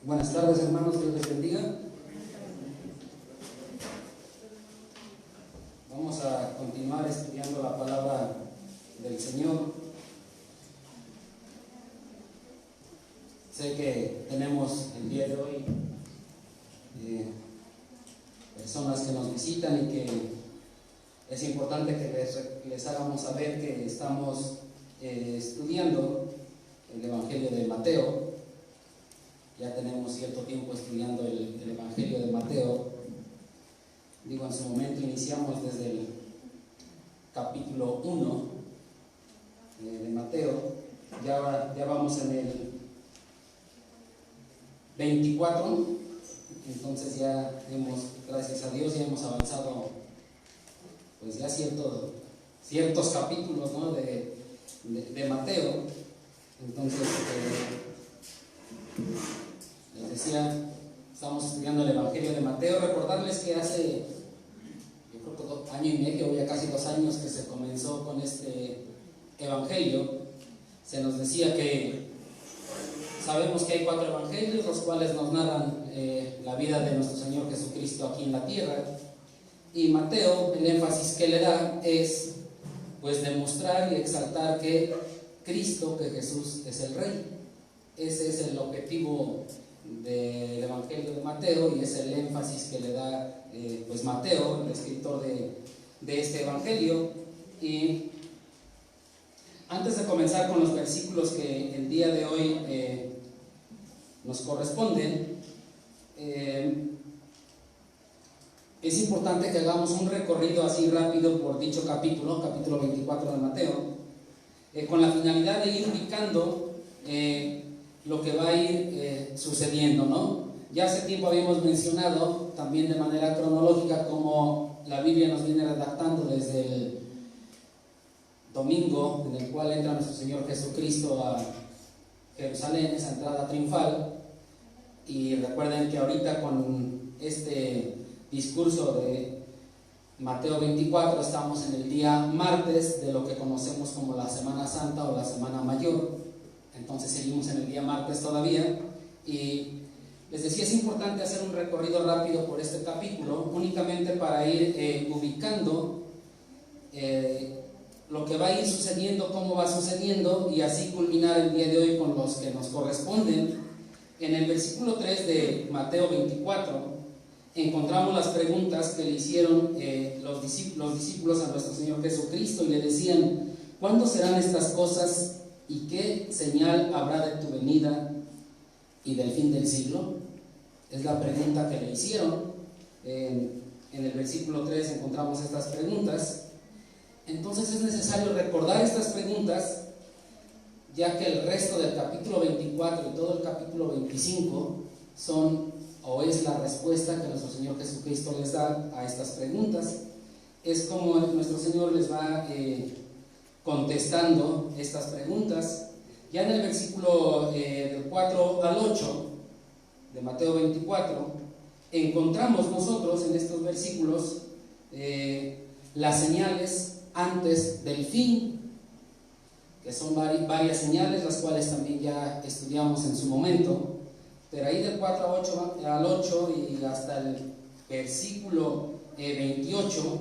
Buenas tardes, hermanos, Dios les bendiga. Vamos a continuar estudiando la palabra del Señor. Sé que tenemos el día de hoy personas que nos visitan y que es importante que les hagamos saber que estamos estudiando el Evangelio de Mateo. Ya tenemos cierto tiempo estudiando el Evangelio de Mateo. Digo, en su momento iniciamos desde el capítulo 1 de Mateo. Ya vamos en el 24. Entonces ya hemos, gracias a Dios, ya hemos avanzado pues ya ciertos capítulos, ¿no? de Mateo. Entonces les decía, estamos estudiando el Evangelio de Mateo. Recordarles que hace, yo creo que año y medio, ya casi 2 años que se comenzó con este Evangelio. Se nos decía que sabemos que hay 4 evangelios, los cuales nos narran la vida de nuestro Señor Jesucristo aquí en la tierra. Y Mateo, el énfasis que le da es pues demostrar y exaltar que Cristo, que Jesús es el Rey. Ese es el objetivo del Evangelio de Mateo y es el énfasis que le da pues Mateo, el escritor de este Evangelio. Y antes de comenzar con los versículos que el día de hoy nos corresponden, es importante que hagamos un recorrido así rápido por dicho capítulo 24 de Mateo, con la finalidad de ir ubicando lo que va a ir sucediendo, ¿no? Ya hace tiempo habíamos mencionado también de manera cronológica cómo la Biblia nos viene redactando desde el domingo en el cual entra nuestro Señor Jesucristo a Jerusalén, esa entrada triunfal. Y recuerden que ahorita con este discurso de Mateo 24 estamos en el día martes de lo que conocemos como la Semana Santa o la Semana Mayor. Entonces seguimos en el día martes todavía, y les decía, es importante hacer un recorrido rápido por este capítulo únicamente para ir ubicando lo que va a ir sucediendo, cómo va sucediendo, y así culminar el día de hoy con los que nos corresponden. En el versículo 3 de Mateo 24 encontramos las preguntas que le hicieron los discípulos a nuestro Señor Jesucristo, y le decían: ¿cuándo serán estas cosas? ¿Y qué señal habrá de tu venida y del fin del siglo? Es la pregunta que le hicieron. En el versículo 3 encontramos estas preguntas. Entonces es necesario recordar estas preguntas, ya que el resto del capítulo 24 y todo el capítulo 25 son o es la respuesta que nuestro Señor Jesucristo les da a estas preguntas. Es como nuestro Señor les va contestando estas preguntas. Ya en el versículo del 4 al 8 de Mateo 24 encontramos nosotros en estos versículos las señales antes del fin, que son varias señales, las cuales también ya estudiamos en su momento. Pero ahí del 4 al 8 y hasta el versículo 28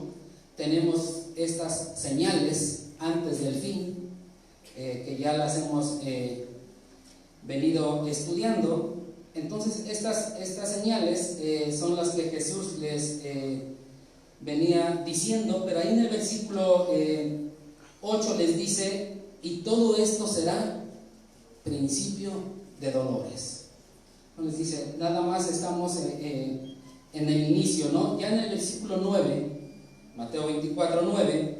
tenemos estas señales antes del fin, que ya las hemos venido estudiando. Entonces estas señales son las que Jesús les venía diciendo, pero ahí en el versículo 8 les dice: y todo esto será principio de dolores. Les dice, nada más estamos en el inicio, ¿no? Ya en el versículo 9, Mateo 24, 9,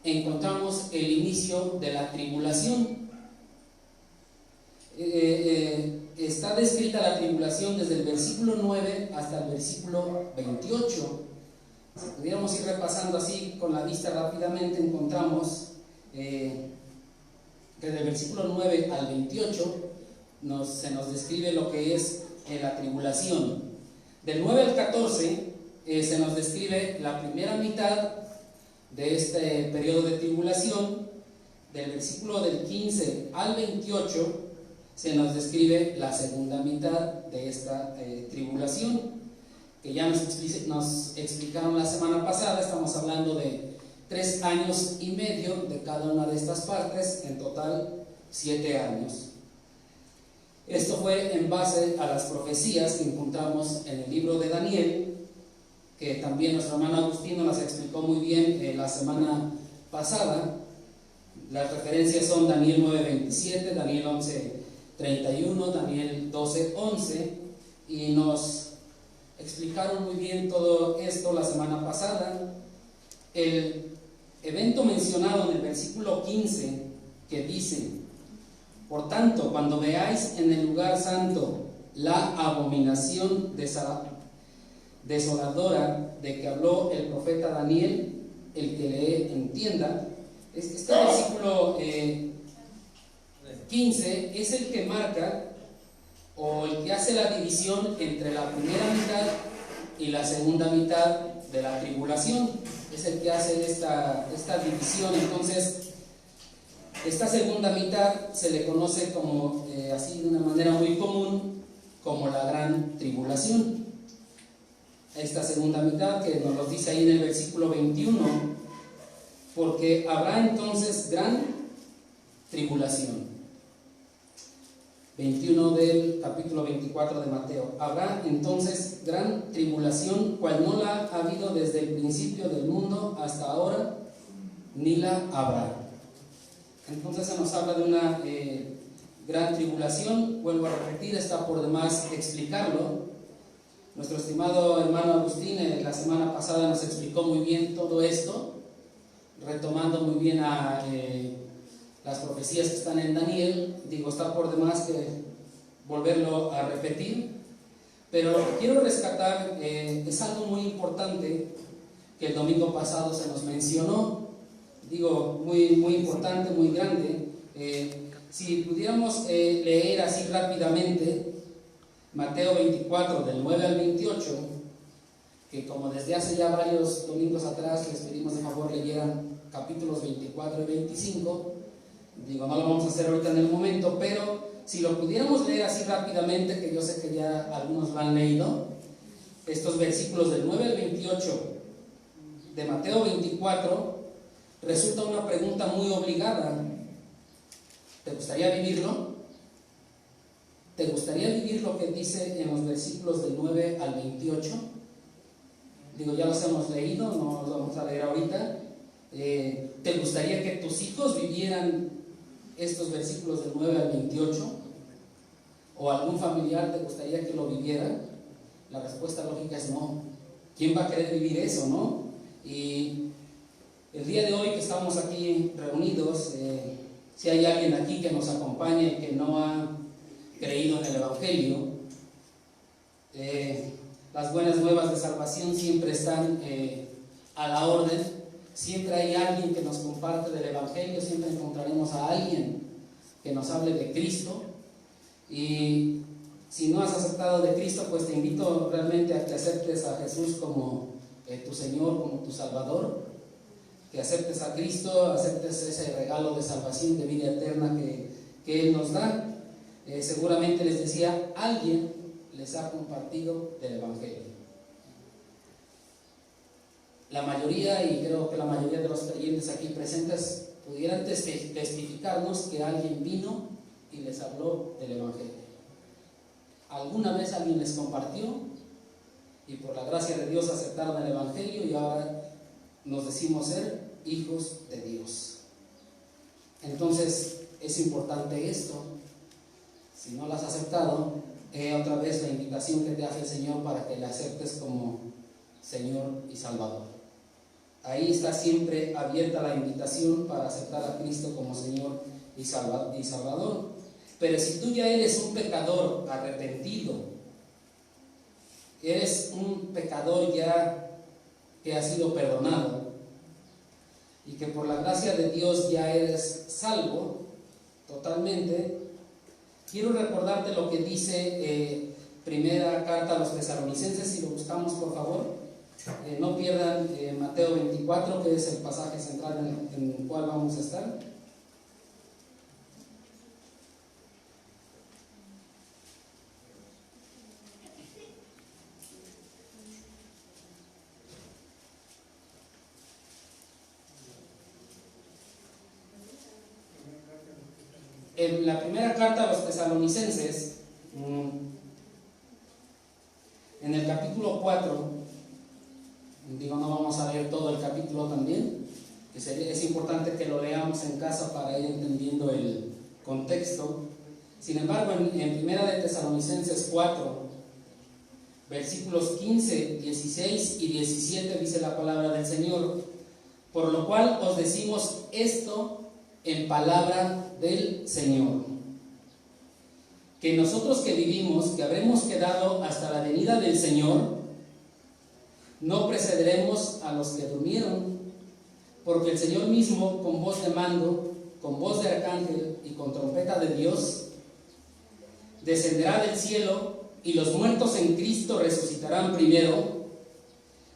encontramos el inicio de la tribulación. Está descrita la tribulación desde el versículo 9 hasta el versículo 28. Si pudiéramos ir repasando así con la vista rápidamente, encontramos que del versículo 9 al 28 se nos describe lo que es la tribulación. Del 9 al 14 se nos describe la primera mitad de este periodo de tribulación. Del versículo del 15 al 28 se nos describe la segunda mitad de esta tribulación, que ya nos explicaron la semana pasada. Estamos hablando de 3 años y medio de cada una de estas partes, en total 7 años. Esto fue en base a las profecías que encontramos en el libro de Daniel, que también nuestro hermano Agustino las explicó muy bien la semana pasada. Las referencias son Daniel 9:27, Daniel 11:31, Daniel 12:11, y nos explicaron muy bien todo esto la semana pasada. El evento mencionado en el versículo 15, que dice: por tanto, cuando veáis en el lugar santo la abominación desoladora de que habló el profeta Daniel, el que lee entienda. Este versículo 15 es el que marca, o el que hace la división entre la primera mitad y la segunda mitad de la tribulación. Es el que hace esta división. Entonces, esta segunda mitad se le conoce como, así de una manera muy común, como la gran tribulación. Esta segunda mitad, que nos lo dice ahí en el versículo 21, porque habrá entonces gran tribulación. 21 del capítulo 24 de Mateo. Habrá entonces gran tribulación, cual no la ha habido desde el principio del mundo hasta ahora, ni la habrá. Entonces se nos habla de una gran tribulación. Vuelvo a repetir, está por demás explicarlo. Nuestro estimado hermano Agustín la semana pasada nos explicó muy bien todo esto, retomando muy bien las profecías que están en Daniel. Digo, está por demás que volverlo a repetir, pero lo que quiero rescatar es algo muy importante que el domingo pasado se nos mencionó. Digo, muy importante, muy grande. Si pudiéramos leer así rápidamente Mateo 24 del 9 al 28, que como desde hace ya varios domingos atrás les pedimos de favor leyeran capítulos 24 y 25. Digo, no lo vamos a hacer ahorita en el momento, pero si lo pudiéramos leer así rápidamente, que yo sé que ya algunos lo han leído, estos versículos del 9 al 28 de Mateo 24, resulta una pregunta muy obligada. ¿Te gustaría vivirlo? ¿Te gustaría vivir lo que dice en los versículos del 9 al 28? Digo, ya los hemos leído, no los vamos a leer ahorita. ¿Te gustaría que tus hijos vivieran estos versículos del 9 al 28? ¿O algún familiar te gustaría que lo viviera? La respuesta lógica es no. ¿Quién va a querer vivir eso, no? Y el día de hoy que estamos aquí reunidos, si hay alguien aquí que nos acompaña y que no ha creído en el Evangelio, las buenas nuevas de salvación siempre están a la orden. Siempre hay alguien que nos comparte del Evangelio, siempre encontraremos a alguien que nos hable de Cristo. Y si no has aceptado de Cristo, pues te invito realmente a que aceptes a Jesús como tu Señor, como tu Salvador, que aceptes a Cristo, aceptes ese regalo de salvación, de vida eterna que Él nos da. Seguramente les decía, alguien les ha compartido del Evangelio. La mayoría, y creo que la mayoría de los creyentes aquí presentes, pudieran testificarnos que alguien vino y les habló del Evangelio. Alguna vez alguien les compartió y por la gracia de Dios aceptaron el Evangelio y ahora nos decimos ser hijos de Dios. Entonces es importante esto. Si no lo has aceptado, otra vez la invitación que te hace el Señor para que le aceptes como Señor y Salvador. Ahí está siempre abierta la invitación para aceptar a Cristo como Señor y Salvador. Pero si tú ya eres un pecador arrepentido, eres un pecador ya que ha sido perdonado y que por la gracia de Dios ya eres salvo totalmente, quiero recordarte lo que dice primera carta a los Tesalonicenses. Si lo buscamos, por favor. No pierdan Mateo 24, que es el pasaje central en el cual vamos a estar. En la primera carta a los tesalonicenses, en el capítulo 4, no vamos a leer todo el capítulo también, que es importante que lo leamos en casa para ir entendiendo el contexto. Sin embargo, en primera de Tesalonicenses 4, versículos 15, 16 y 17 dice la palabra del Señor: por lo cual os decimos esto en palabra del Señor, que nosotros que vivimos, que habremos quedado hasta la venida del Señor, no precederemos a los que durmieron, porque el Señor mismo, con voz de mando, con voz de arcángel y con trompeta de Dios, descenderá del cielo, y los muertos en Cristo resucitarán primero.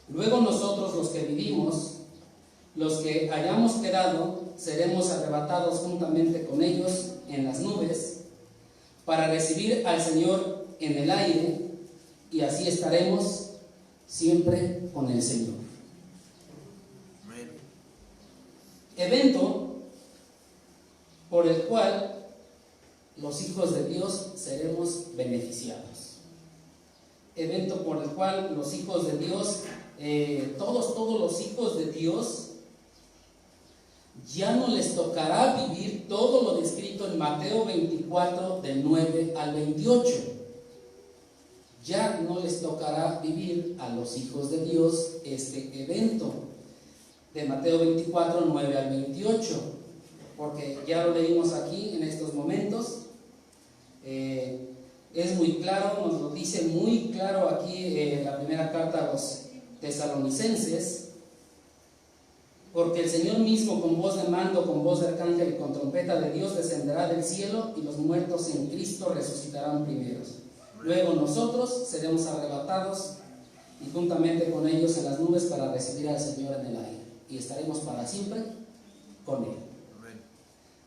Luego nosotros, los que vivimos, los que hayamos quedado, seremos arrebatados juntamente con ellos en las nubes, para recibir al Señor en el aire, y así estaremos siempre con el Señor. Evento por el cual los hijos de Dios seremos beneficiados. Evento por el cual los hijos de Dios, todos los hijos de Dios, ya no les tocará vivir todo lo descrito en Mateo 24, del 9 al 28. Ya no les tocará vivir a los hijos de Dios este evento de Mateo 24, 9 al 28, porque ya lo leímos aquí en estos momentos. Es muy claro, nos lo dice muy claro aquí la primera carta a los tesalonicenses: porque el Señor mismo, con voz de mando, con voz de arcángel y con trompeta de Dios, descenderá del cielo, y los muertos en Cristo resucitarán primeros. Luego nosotros seremos arrebatados y juntamente con ellos en las nubes para recibir al Señor en el aire, y estaremos para siempre con Él.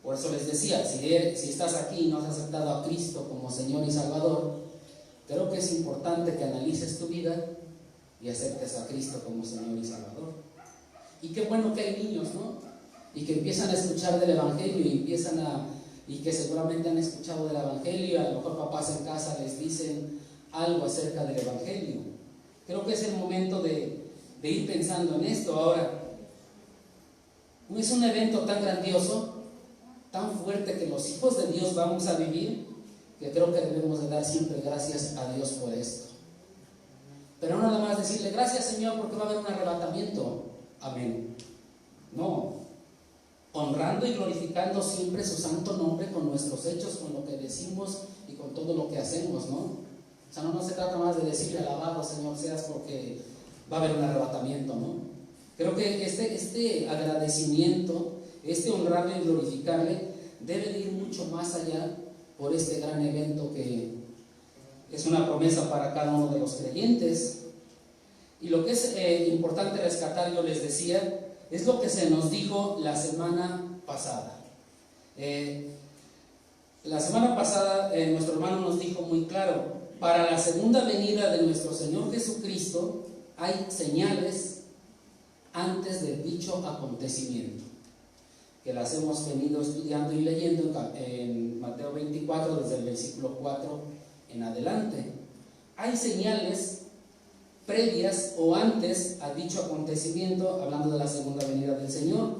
Por eso les decía, si estás aquí y no has aceptado a Cristo como Señor y Salvador, creo que es importante que analices tu vida y aceptes a Cristo como Señor y Salvador. Y qué bueno que hay niños, ¿no? Y que empiezan a escuchar del Evangelio y que seguramente han escuchado del Evangelio. A lo mejor papás en casa les dicen algo acerca del Evangelio. Creo que es el momento de ir pensando en esto. Ahora, es un evento tan grandioso, tan fuerte, que los hijos de Dios vamos a vivir, que creo que debemos de dar siempre gracias a Dios por esto. Pero no nada más decirle gracias, Señor, porque va a haber un arrebatamiento. Amén. No, honrando y glorificando siempre su santo nombre con nuestros hechos, con lo que decimos y con todo lo que hacemos, ¿no? O sea, no se trata más de decirle alabado, Señor, seas, porque va a haber un arrebatamiento, ¿no? Creo que este agradecimiento, este honrarle y glorificarle, debe de ir mucho más allá por este gran evento que es una promesa para cada uno de los creyentes. Y lo que es importante rescatar, yo les decía, es lo que se nos dijo la semana pasada. La semana pasada nuestro hermano nos dijo muy claro: para la segunda venida de nuestro Señor Jesucristo hay señales antes de dicho acontecimiento, que las hemos venido estudiando y leyendo en Mateo 24, desde el versículo 4 en adelante. Hay señales previas o antes a dicho acontecimiento, hablando de la segunda venida del Señor.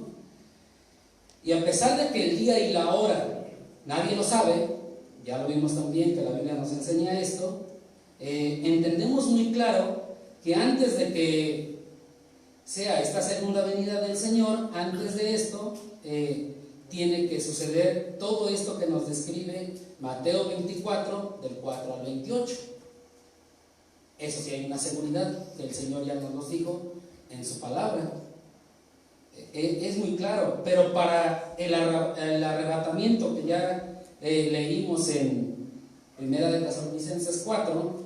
Y a pesar de que el día y la hora nadie lo sabe, ya lo vimos también que la Biblia nos enseña esto, entendemos muy claro que antes de que sea esta segunda venida del Señor, antes de esto tiene que suceder todo esto que nos describe Mateo 24, del 4 al 28. Eso sí, hay una seguridad que el Señor ya nos lo dijo en su palabra. Es muy claro, pero para el arrebatamiento que ya leímos en primera de Tesalonicenses 4,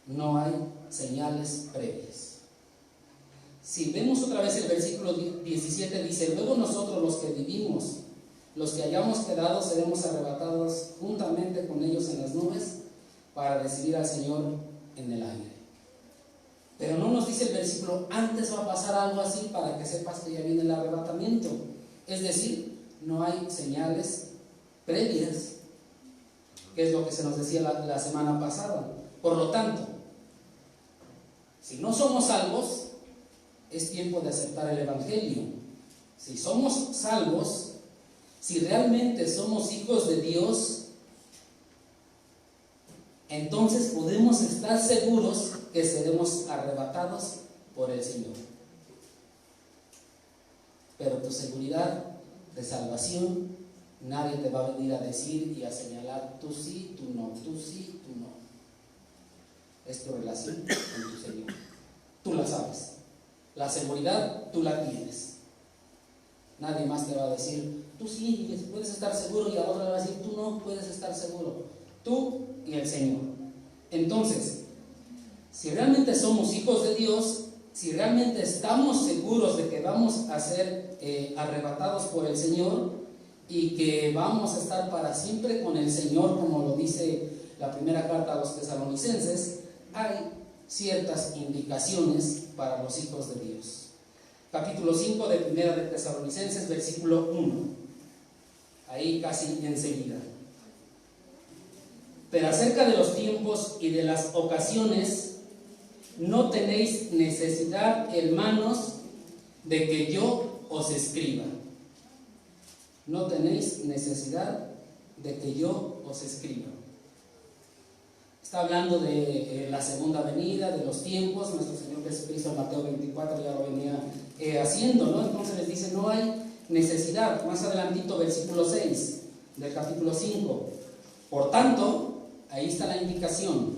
no hay señales previas. Si vemos otra vez el versículo 17, dice: luego nosotros, los que vivimos, los que hayamos quedado, seremos arrebatados juntamente con ellos en las nubes para recibir al Señor en el aire. Pero no nos dice el versículo: antes va a pasar algo así para que sepas que ya viene el arrebatamiento. Es decir, no hay señales previas, que es lo que se nos decía la semana pasada. Por lo tanto, si no somos salvos, es tiempo de aceptar el Evangelio. Si somos salvos, si realmente somos hijos de Dios, entonces podemos estar seguros que seremos arrebatados por el Señor. Pero tu seguridad de salvación, nadie te va a venir a decir y a señalar, tú sí, tú no, tú sí, tú no. Es tu relación con tu Señor. Tú la sabes. La seguridad tú la tienes. Nadie más te va a decir, tú sí, puedes estar seguro, y a otro le va a decir, tú no puedes estar seguro. Tú y el Señor. Entonces, si realmente somos hijos de Dios, si realmente estamos seguros de que vamos a ser arrebatados por el Señor y que vamos a estar para siempre con el Señor, como lo dice la primera carta a los Tesalonicenses, hay ciertas indicaciones para los hijos de Dios. Capítulo 5 de Primera de Tesalonicenses, versículo 1. Ahí casi enseguida. Pero acerca de los tiempos y de las ocasiones, no tenéis necesidad, hermanos, de que yo os escriba. No tenéis necesidad de que yo os escriba. Está hablando de la segunda venida, de los tiempos. Nuestro Señor Jesucristo en Mateo 24 ya lo venía haciendo, ¿no? Entonces les dice, no hay necesidad. Más adelantito, versículo 6 del capítulo 5. Por tanto, ahí está la indicación.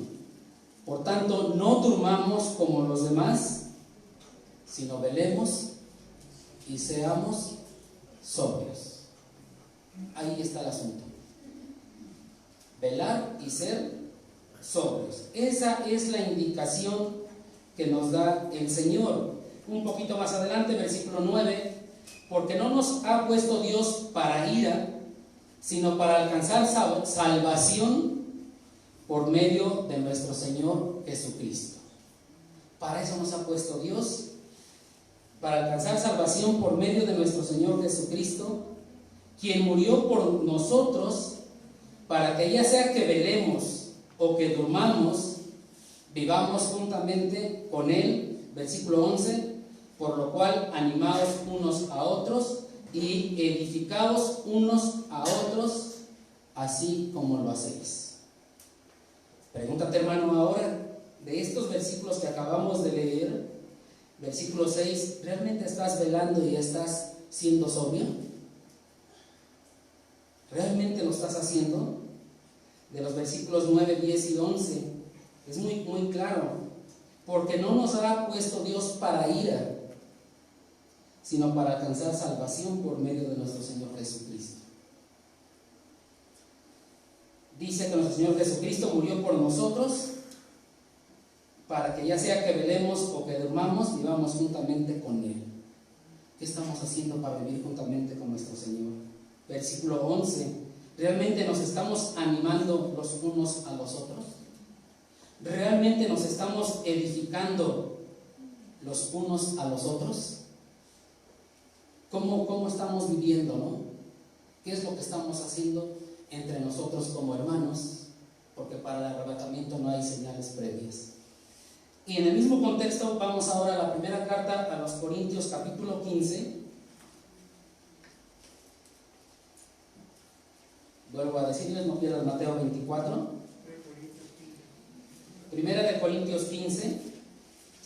Por tanto, no durmamos como los demás, sino velemos y seamos sobrios. Ahí está el asunto. Velar y ser sobrios. Esa es la indicación que nos da el Señor. Un poquito más adelante, versículo 9, porque no nos ha puesto Dios para ira, sino para alcanzar salvación por medio de nuestro Señor Jesucristo. Para eso nos ha puesto Dios, para alcanzar salvación por medio de nuestro Señor Jesucristo, quien murió por nosotros, para que ya sea que velemos o que durmamos, vivamos juntamente con Él. Versículo 11, por lo cual animados unos a otros y edificados unos a otros, así como lo hacéis. Pregúntate, hermano, ahora, de estos versículos que acabamos de leer, versículo 6, ¿realmente estás velando y estás siendo sobrio? ¿Realmente lo estás haciendo? De los versículos 9, 10 y 11, es muy claro, porque no nos ha puesto Dios para ira, sino para alcanzar salvación por medio de nuestro Señor Jesucristo. Dice que nuestro Señor Jesucristo murió por nosotros, para que ya sea que velemos o que durmamos, vivamos juntamente con Él. ¿Qué estamos haciendo para vivir juntamente con nuestro Señor? Versículo 11, ¿realmente nos estamos animando los unos a los otros? ¿Realmente nos estamos edificando los unos a los otros? ¿Cómo estamos viviendo, no? ¿Qué es lo que estamos haciendo entre nosotros como hermanos? Porque para el arrebatamiento no hay señales previas. Y en el mismo contexto vamos ahora a la primera carta a los Corintios, capítulo 15. Vuelvo a decirles, no pierdan Mateo 24. Primera de Corintios 15.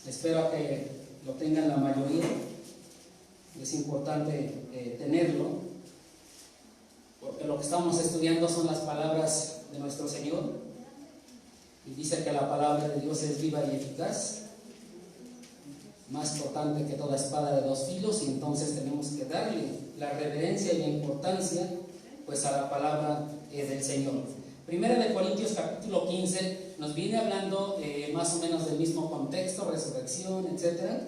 Espero que lo tengan la mayoría. Es importante tenerlo, porque lo que estamos estudiando son las palabras de nuestro Señor. Y dice que la palabra de Dios es viva y eficaz, más cortante que toda espada de dos filos, y entonces tenemos que darle la reverencia y la importancia pues a la palabra del Señor. Primera de Corintios capítulo 15 nos viene hablando más o menos del mismo contexto, resurrección, etc.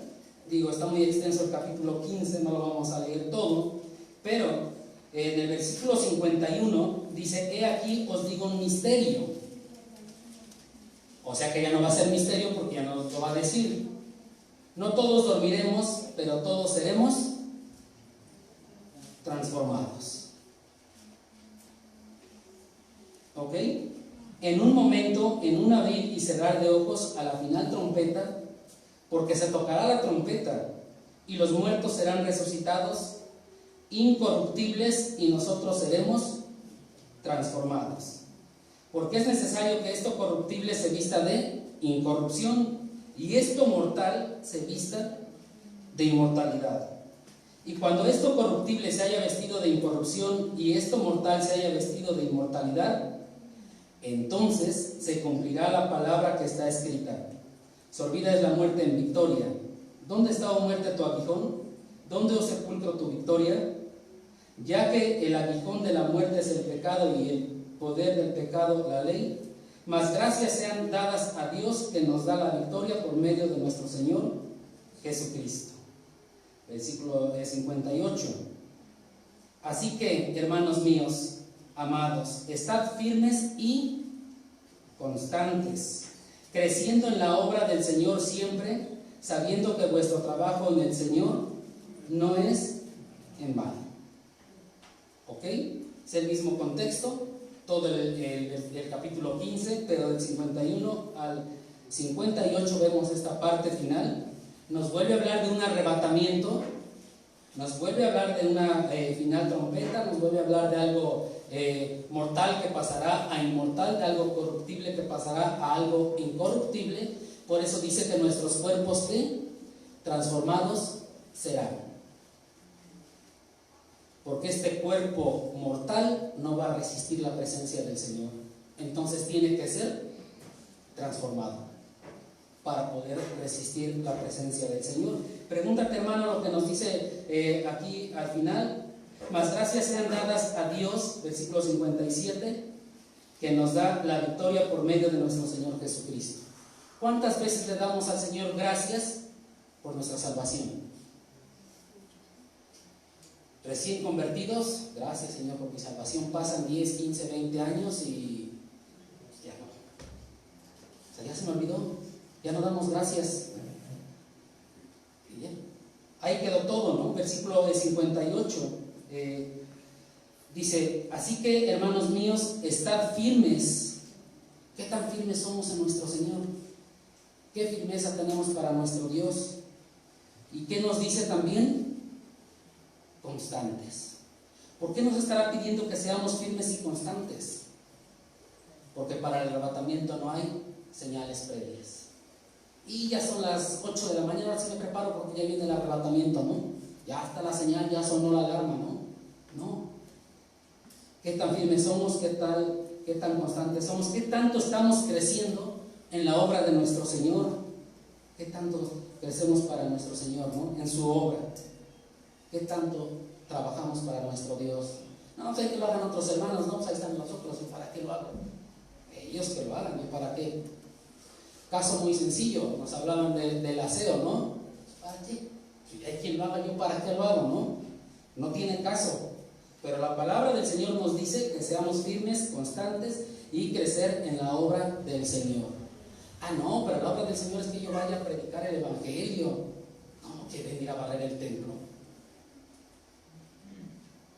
Digo, está muy extenso el capítulo 15, no lo vamos a leer todo, pero en el versículo 51 dice, he aquí os digo un misterio. O sea que ya no va a ser misterio porque ya nos lo va a decir. No todos dormiremos, pero todos seremos transformados. ¿ok? En un momento, en un abrir y cerrar de ojos, a la final trompeta, porque se tocará la trompeta y los muertos serán resucitados, incorruptibles, y nosotros seremos transformados. Porque es necesario que esto corruptible se vista de incorrupción y esto mortal se vista de inmortalidad. Y cuando esto corruptible se haya vestido de incorrupción y esto mortal se haya vestido de inmortalidad, entonces se cumplirá la palabra que está escrita: sorbida es la muerte en victoria. ¿Dónde está, oh muerte, tu aguijón? ¿Dónde, oh sepulcro, tu victoria? Ya que el aguijón de la muerte es el pecado y el poder del pecado la ley, mas gracias sean dadas a Dios que nos da la victoria por medio de nuestro Señor Jesucristo. Versículo 58. Así que, hermanos míos, amados, estad firmes y constantes, creciendo en la obra del Señor siempre, sabiendo que vuestro trabajo en el Señor no es en vano. ¿Ok? Es el mismo contexto, todo el capítulo 15, pero del 51 al 58 vemos esta parte final. Nos vuelve a hablar de un arrebatamiento, nos vuelve a hablar de una final trompeta, nos vuelve a hablar de algo mortal que pasará a inmortal, de algo corruptible que pasará a algo incorruptible. Por eso dice que nuestros cuerpos transformados serán. Porque este cuerpo mortal no va a resistir la presencia del Señor. Entonces tiene que ser transformado para poder resistir la presencia del Señor. Pregúntate, hermano, lo que nos dice aquí al final. Mas gracias sean dadas a Dios, versículo 57, que nos da la victoria por medio de nuestro Señor Jesucristo. ¿Cuántas veces le damos al Señor gracias por nuestra salvación? Recién convertidos, gracias Señor por mi salvación. Pasan 10, 15, 20 años y ya no. O sea, ya se me olvidó, ya no damos gracias. Y ya, ahí quedó todo, ¿no? Versículo 58 dice: así que, hermanos míos, estad firmes. ¿Qué tan firmes somos en nuestro Señor? ¿Qué firmeza tenemos para nuestro Dios? ¿Y qué nos dice también? Constantes. ¿Por qué nos estará pidiendo que seamos firmes y constantes? Porque para el arrebatamiento no hay señales previas. Y ya son las 8 de la mañana, ahora sí me preparo porque ya viene el arrebatamiento, ¿no? Ya está la señal, ya sonó la alarma, ¿no? No. ¿Qué tan firmes somos? ¿Qué tan constantes somos? ¿Qué tanto estamos creciendo en la obra de nuestro Señor? ¿Qué tanto crecemos para nuestro Señor, ¿no? En su obra. ¿Qué tanto trabajamos para nuestro Dios? No, sé que lo hagan otros hermanos, no, pues ahí están nosotros, ¿para qué lo hago? Ellos que lo hagan, ¿y para qué? Caso muy sencillo, nos hablaban del aseo, ¿no? ¿Para qué? Si hay quien lo haga, yo para qué lo hago, ¿no? No tiene caso. Pero la palabra del Señor nos dice que seamos firmes, constantes y crecer en la obra del Señor. Ah, no, pero la obra del Señor es que yo vaya a predicar el Evangelio. No, que venir a barrer el templo.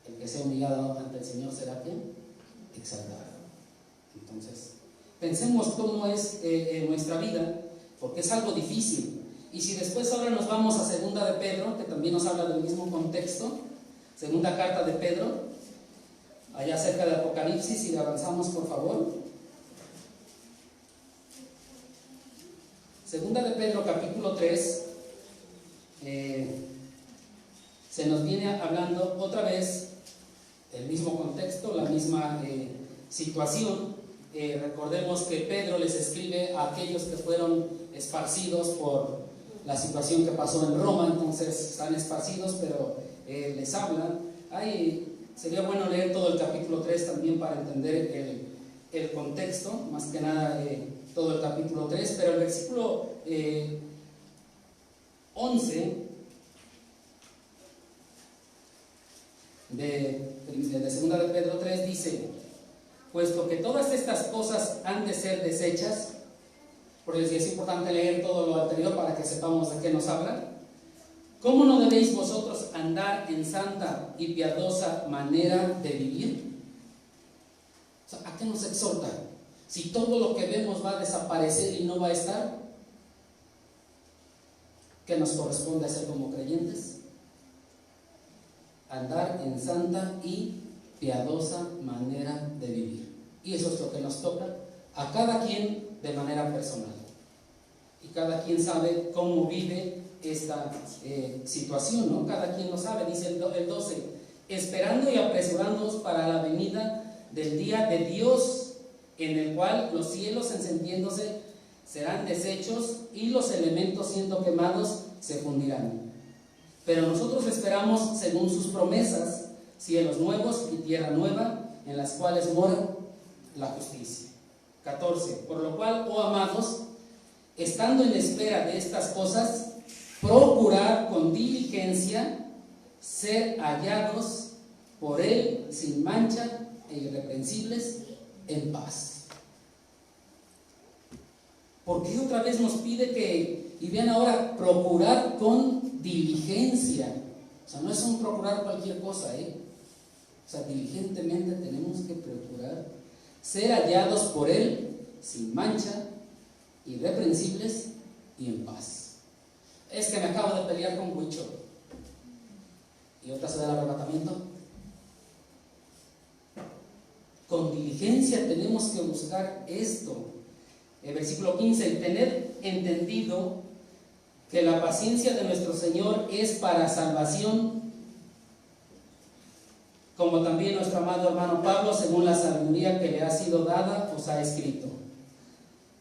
El que sea humillado ante el Señor será ¿quién? Exaltado. Entonces, pensemos cómo es nuestra vida, porque es algo difícil. Y si después ahora nos vamos a Segunda de Pedro, que también nos habla del mismo contexto, Segunda carta de Pedro, allá cerca de Apocalipsis, y avanzamos por favor. Segunda de Pedro, capítulo 3, se nos viene hablando otra vez el mismo contexto, la misma situación. Recordemos que Pedro les escribe a aquellos que fueron esparcidos por la situación que pasó en Roma, entonces están esparcidos, pero les habla. Sería bueno leer todo el capítulo 3 también para entender el contexto, más que nada todo el capítulo 3, pero el versículo 11 de Segunda de Pedro 3 dice: puesto que todas estas cosas han de ser deshechas, porque es importante leer todo lo anterior para que sepamos de qué nos habla. ¿Cómo no debéis vosotros andar en santa y piadosa manera de vivir? sea, ¿a qué nos exhorta? Si todo lo que vemos va a desaparecer y no va a estar, ¿qué nos corresponde hacer como creyentes? Andar en santa y piadosa manera de vivir. Y eso es lo que nos toca a cada quien de manera personal. Y cada quien sabe cómo vive esta situación, ¿no? Cada quien lo sabe, dice el 12, esperando y apresurándonos para la venida del día de Dios, en el cual los cielos encendiéndose serán deshechos y los elementos siendo quemados se fundirán. Pero nosotros esperamos según sus promesas, cielos nuevos y tierra nueva, en las cuales mora la justicia. 14. Por lo cual, oh amados, estando en espera de estas cosas, procurad con diligencia ser hallados por Él sin mancha e irreprensibles en paz. ¿Por qué otra vez nos pide que, y vean ahora, procurar con diligencia? O sea, no es un procurar cualquier cosa, O sea, diligentemente tenemos que procurar ser hallados por Él sin mancha, irreprensibles y en paz. Es que me acabo de pelear con Huicho y otra se da el arrebatamiento. Con diligencia tenemos que buscar esto. El versículo 15, y tener entendido que la paciencia de nuestro Señor es para salvación, como también nuestro amado hermano Pablo, según la sabiduría que le ha sido dada, os ha escrito.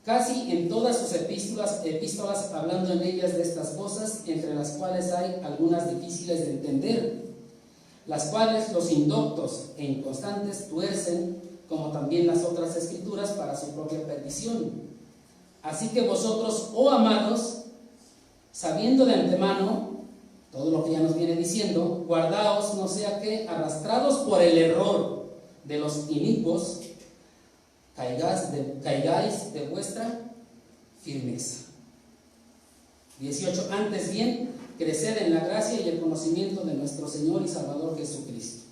Casi en todas sus epístolas, hablando en ellas de estas cosas, entre las cuales hay algunas difíciles de entender, las cuales los indoctos e inconstantes tuercen, como también las otras escrituras, para su propia perdición. Así que vosotros, oh amados, sabiendo de antemano todo lo que ya nos viene diciendo, guardaos, no sea que, arrastrados por el error de los inicuos, caigáis de vuestra firmeza. 18. Antes bien, creced en la gracia y el conocimiento de nuestro Señor y Salvador Jesucristo.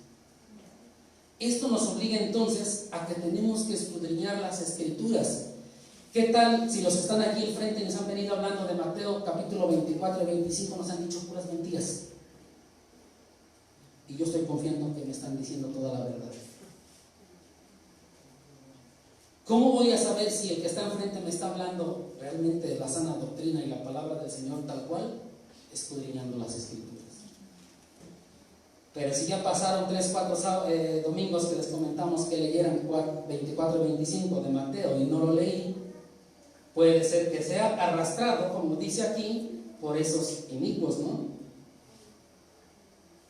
Esto nos obliga entonces a que tenemos que escudriñar las Escrituras. ¿Qué tal si los que están aquí al frente nos han venido hablando de Mateo capítulo 24 y 25, nos han dicho puras mentiras? Y yo estoy confiando que me están diciendo toda la verdad. ¿Cómo voy a saber si el que está enfrente me está hablando realmente de la sana doctrina y la palabra del Señor tal cual? Escudriñando las Escrituras. Pero si ya pasaron 3-4 domingos que les comentamos que leyeran 24 y 25 de Mateo y no lo leí, puede ser que sea arrastrado, como dice aquí, por esos inicuos, ¿no?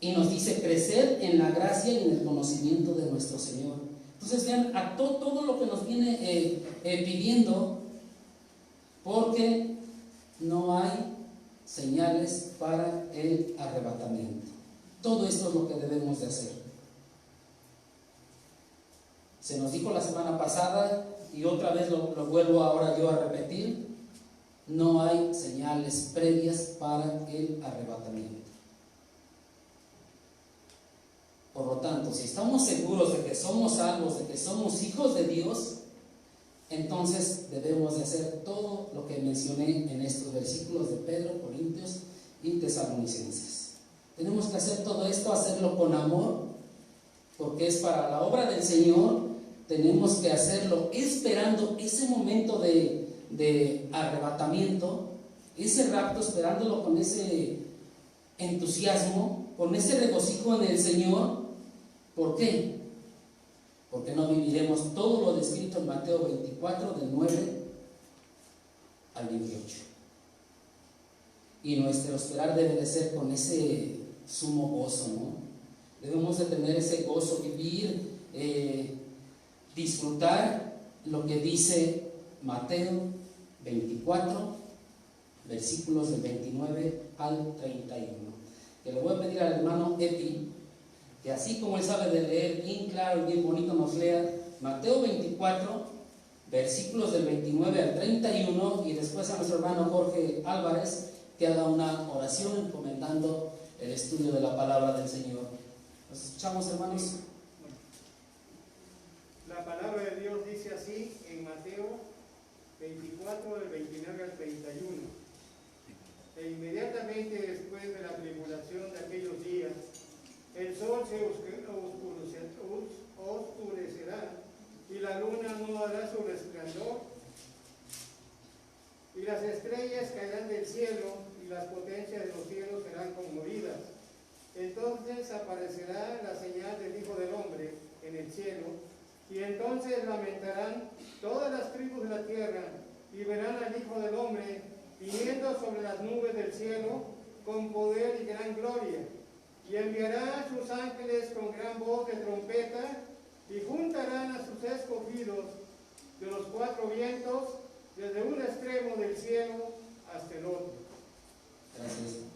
Y nos dice crecer en la gracia y en el conocimiento de nuestro Señor. Entonces vean, a todo lo que nos viene pidiendo, porque no hay señales para el arrebatamiento. Todo esto es lo que debemos de hacer. Se nos dijo la semana pasada, y otra vez lo vuelvo ahora yo a repetir, no hay señales previas para el arrebatamiento. Por lo tanto, si estamos seguros de que somos salvos, de que somos hijos de Dios, entonces debemos de hacer todo lo que mencioné en estos versículos de Pedro, Corintios y Tesalonicenses. Tenemos que hacer todo esto, hacerlo con amor, porque es para la obra del Señor. Tenemos que hacerlo esperando ese momento de arrebatamiento, ese rapto, esperándolo con ese entusiasmo, con ese regocijo en el Señor. ¿Por qué? Porque no viviremos todo lo descrito en Mateo 24, del 9 al 28. Y nuestro esperar debe de ser con ese sumo gozo, ¿no? Debemos de tener ese gozo, vivir, disfrutar lo que dice Mateo 24, versículos del 29 al 31. Que le voy a pedir al hermano Epi que así como él sabe de leer bien claro y bien bonito, nos lea Mateo 24, versículos del 29 al 31, y después a nuestro hermano Jorge Álvarez que haga una oración encomendando el estudio de la palabra del Señor. ¿Nos escuchamos, hermanos? La palabra así en Mateo 24, del 29 al 31. E inmediatamente después de la tribulación de aquellos días, el sol se oscurecerá y la luna no hará su resplandor, y las estrellas caerán del cielo y las potencias de los cielos serán conmovidas. Entonces aparecerá la señal del Hijo del Hombre en el cielo, y entonces lamentarán todas las tribus de la tierra y verán al Hijo del Hombre viniendo sobre las nubes del cielo con poder y gran gloria, y enviará a sus ángeles con gran voz de trompeta, y juntarán a sus escogidos de los cuatro vientos, desde un extremo del cielo hasta el otro. Gracias.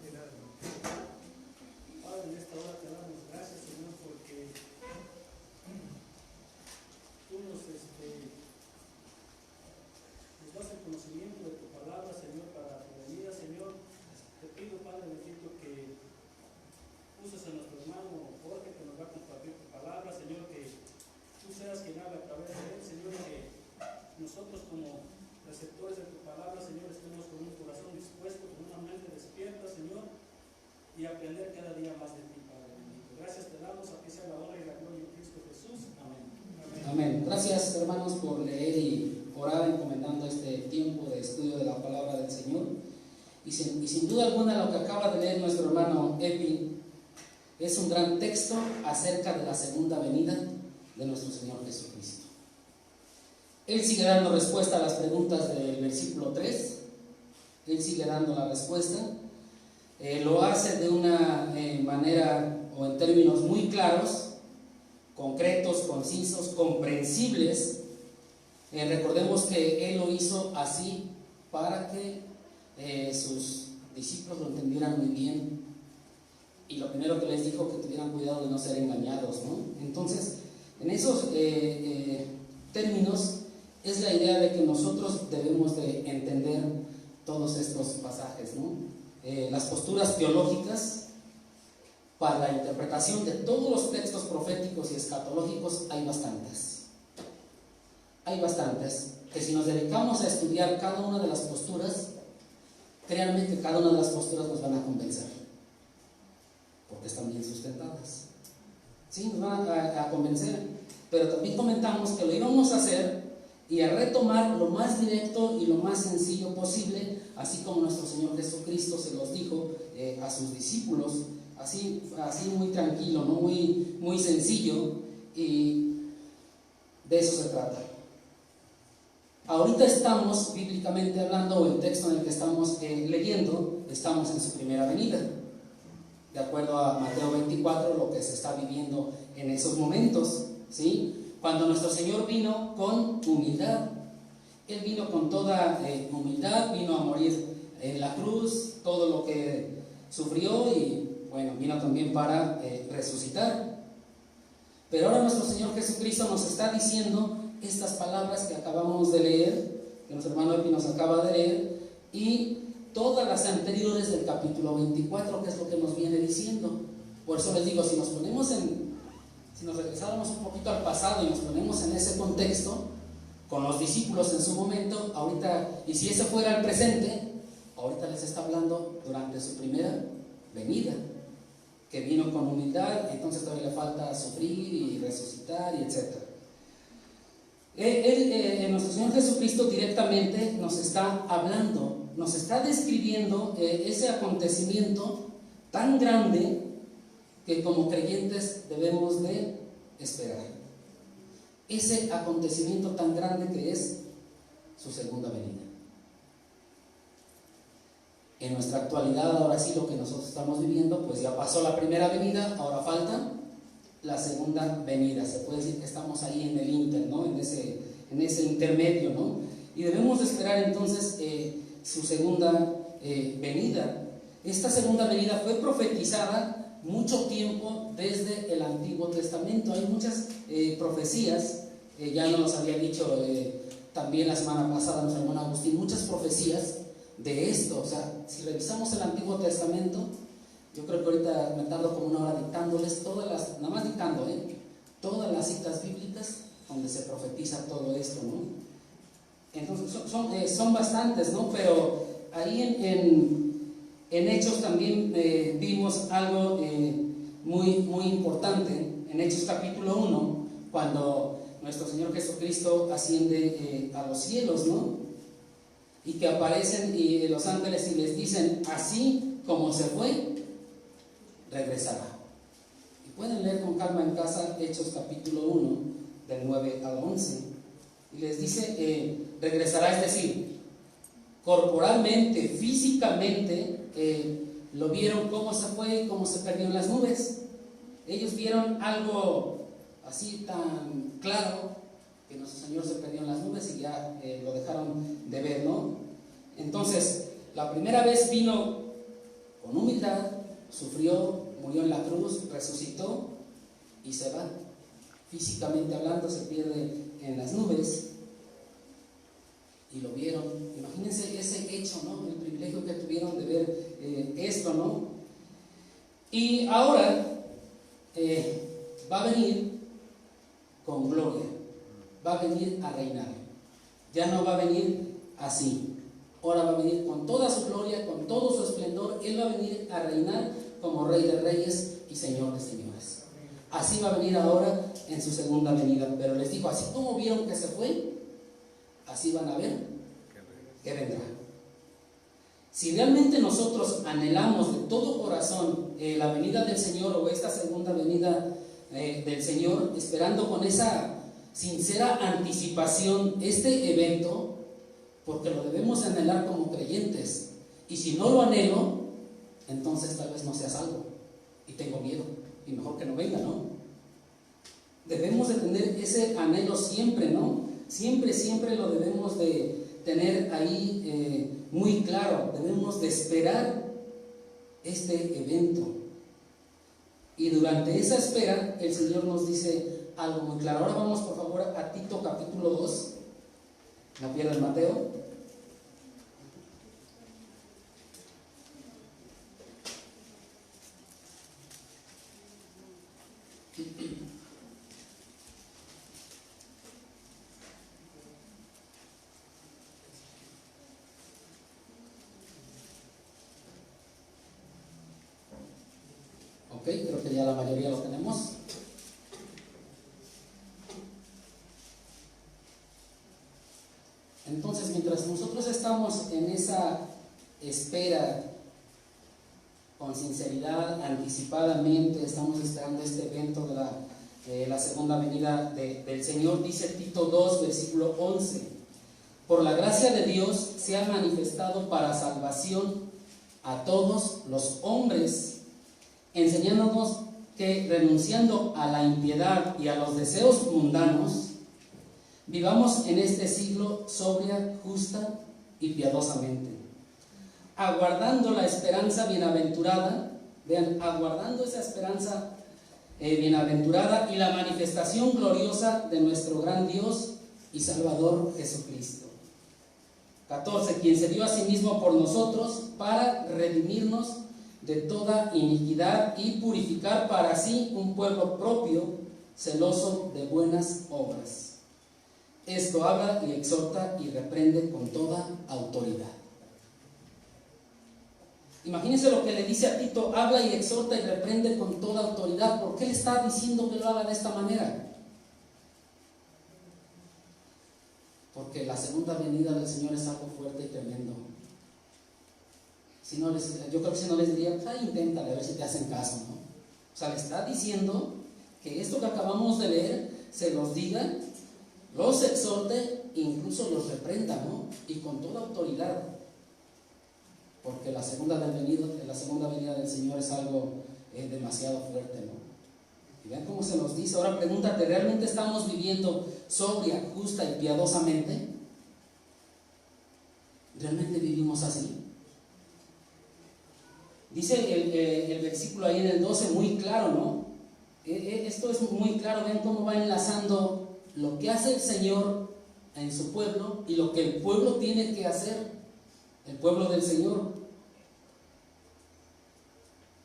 Padre, en esta hora te damos gracias, Señor, porque tú nos das el conocimiento de tu palabra, Señor, para tu venida, Señor. Te pido, Padre bendito, que uses a nuestro hermano Jorge, que nos va a compartir tu palabra, Señor, que tú seas quien habla a través de él, Señor, que nosotros como receptores de tu palabra, Señor, estemos con un corazón dispuesto, con una mente despierta, Señor, y aprender cada día más de ti, Padre bendito. Gracias te damos, a ti sea la honra y la gloria en Cristo Jesús. Amén. Amén. Gracias, hermanos, por leer y orar encomendando este tiempo de estudio de la palabra del Señor. Y sin duda alguna lo que acaba de leer nuestro hermano Epi es un gran texto acerca de la segunda venida de nuestro Señor Jesucristo. Él sigue dando respuesta a las preguntas del versículo 3. Él sigue dando la respuesta. Lo hace de una manera o en términos muy claros, concretos, concisos, comprensibles. Recordemos que Él lo hizo así para que sus discípulos lo entendieran muy bien. Y lo primero que les dijo, que tuvieran cuidado de no ser engañados, ¿no? Entonces, en esos términos es la idea de que nosotros debemos de entender todos estos pasajes, ¿no? Las posturas teológicas para la interpretación de todos los textos proféticos y escatológicos hay bastantes. Hay bastantes, que si nos dedicamos a estudiar cada una de las posturas, créanme que cada una de las posturas nos van a convencer, porque están bien sustentadas. Sí, nos van a convencer, pero también comentamos que lo íbamos a hacer y a retomar lo más directo y lo más sencillo posible, así como nuestro Señor Jesucristo se los dijo a sus discípulos, así muy tranquilo, ¿no? muy sencillo, y de eso se trata. Ahorita estamos, bíblicamente hablando, o el texto en el que estamos leyendo, estamos en su primera venida, de acuerdo a Mateo 24, lo que se está viviendo en esos momentos, ¿sí? Cuando nuestro Señor vino con humildad. Él vino con toda humildad, vino a morir en la cruz, todo lo que sufrió, y bueno, vino también para resucitar. Pero ahora nuestro Señor Jesucristo nos está diciendo estas palabras que acabamos de leer, que nuestro hermano Epi nos acaba de leer, y todas las anteriores del capítulo 24, que es lo que nos viene diciendo. Por eso les digo, si nos regresáramos un poquito al pasado y nos ponemos en ese contexto, con los discípulos en su momento, ahorita, y si ese fuera el presente, ahorita les está hablando durante su primera venida, que vino con humildad, entonces todavía le falta sufrir y resucitar y etc. Nuestro Señor Jesucristo directamente nos está hablando, nos está describiendo ese acontecimiento tan grande que como creyentes debemos de esperar. Ese acontecimiento tan grande que es su segunda venida. En nuestra actualidad, ahora sí, lo que nosotros estamos viviendo, pues ya pasó la primera venida, ahora falta la segunda venida. Se puede decir que estamos ahí en el inter, ¿no? En ese intermedio, ¿no? Y debemos de esperar entonces su segunda venida. Esta segunda venida fue profetizada mucho tiempo desde el Antiguo Testamento. Hay muchas profecías, ya nos había dicho también la semana pasada nuestro hermano Agustín, muchas profecías de esto. O sea, si revisamos el Antiguo Testamento, yo creo que ahorita me tardo como una hora dictándoles todas las, nada más dictando, todas las citas bíblicas donde se profetiza todo esto, ¿no? Entonces son bastantes, ¿no? Pero ahí en Hechos también vimos algo muy importante. En Hechos capítulo 1, cuando nuestro Señor Jesucristo asciende a los cielos, ¿no? Y que aparecen los ángeles y les dicen: así como se fue, regresará. Y pueden leer con calma en casa Hechos capítulo 1, del 9 al 11. Y les dice, regresará, es decir, corporalmente, físicamente, lo vieron cómo se fue y cómo se perdió en las nubes. Ellos vieron algo así tan claro, que nuestro Señor se perdió en las nubes y ya lo dejaron de ver, ¿no? Entonces, la primera vez vino con humildad, sufrió, murió en la cruz, resucitó y se va. Físicamente hablando, se pierde en las nubes y lo vieron. Imagínense ese hecho, ¿no? El privilegio que tuvieron de ver esto, ¿no? Y ahora va a venir con gloria, va a venir a reinar. Ya no va a venir así. Ahora va a venir con toda su gloria, con todo su esplendor. Él va a venir a reinar como Rey de Reyes y Señor de Señores. Así va a venir ahora en su segunda venida. Pero les digo, así como vieron que se fue, así van a ver que vendrá. Si realmente nosotros anhelamos de todo corazón la venida del Señor, o esta segunda venida del Señor, esperando con esa sincera anticipación este evento, porque lo debemos anhelar como creyentes, y si no lo anhelo, entonces tal vez no sea salvo y tengo miedo, y mejor que no venga, ¿no? Debemos de tener ese anhelo siempre, ¿no? Siempre lo debemos de tener ahí muy claro. Debemos de esperar este evento, y durante esa espera el Señor nos dice algo muy claro. Ahora vamos por favor a Tito capítulo 2, no pierdan Mateo. Ok, creo que ya la mayoría lo tenemos. Entonces, mientras nosotros estamos en esa espera con sinceridad, anticipadamente, estamos esperando este evento de la segunda venida del Señor, dice Tito 2, versículo 11: por la gracia de Dios se ha manifestado para salvación a todos los hombres, enseñándonos que, renunciando a la impiedad y a los deseos mundanos, vivamos en este siglo sobria, justa y piadosamente, aguardando la esperanza bienaventurada. Vean, aguardando esa esperanza bienaventurada y la manifestación gloriosa de nuestro gran Dios y Salvador Jesucristo. 14, quien se dio a sí mismo por nosotros para redimirnos de toda iniquidad y purificar para sí un pueblo propio, celoso de buenas obras. Esto habla y exhorta y reprende con toda autoridad. Imagínense lo que le dice a Tito: habla y exhorta y reprende con toda autoridad. ¿Por qué le está diciendo que lo haga de esta manera? Porque la segunda venida del Señor es algo fuerte y tremendo. Si no yo creo que si no les diría, pues inténtale a ver si te hacen caso, ¿no? O sea, le está diciendo que esto que acabamos de leer se los diga, los exhorte e incluso los reprenda, ¿no? Y con toda autoridad. Porque la segunda venida del Señor es algo demasiado fuerte, ¿no? Y vean cómo se nos dice. Ahora pregúntate, ¿realmente estamos viviendo sobria, justa y piadosamente? ¿Realmente vivimos así? Dice el versículo ahí en el 12 muy claro, ¿no? Esto es muy claro. Vean cómo va enlazando lo que hace el Señor en su pueblo y lo que el pueblo tiene que hacer, el pueblo del Señor.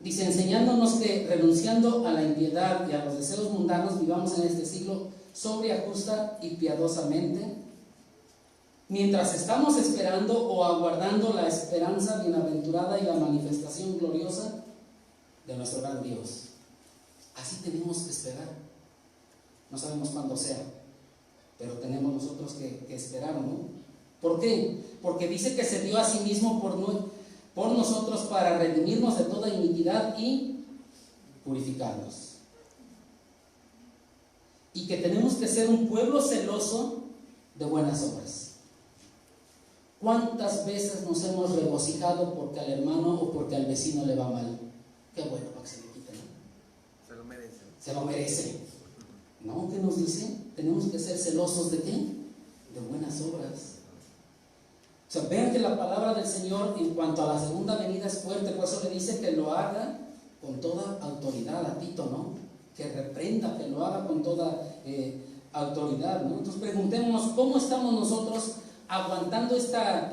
Dice, enseñándonos que renunciando a la impiedad y a los deseos mundanos, vivamos en este siglo sobria, justa y piadosamente, mientras estamos esperando o aguardando la esperanza bienaventurada y la manifestación gloriosa de nuestro gran Dios. Así tenemos que esperar. No sabemos cuándo sea, pero tenemos nosotros que esperar, ¿no? ¿Por qué? Porque dice que se dio a sí mismo por nosotros para redimirnos de toda iniquidad y purificarnos. Y que tenemos que ser un pueblo celoso de buenas obras. ¿Cuántas veces nos hemos regocijado porque al hermano o porque al vecino le va mal? Qué bueno para que se le quite, ¿no? Se lo merece. Se lo merece. ¿No? ¿Qué nos dice? Tenemos que ser celosos ¿de qué? De buenas obras. O sea, vean que la palabra del Señor en cuanto a la segunda venida es fuerte, por eso le dice que lo haga con toda autoridad a Tito, ¿no? Que reprenda, que lo haga con toda autoridad, ¿no? Entonces preguntémonos, ¿cómo estamos nosotros aguantando esta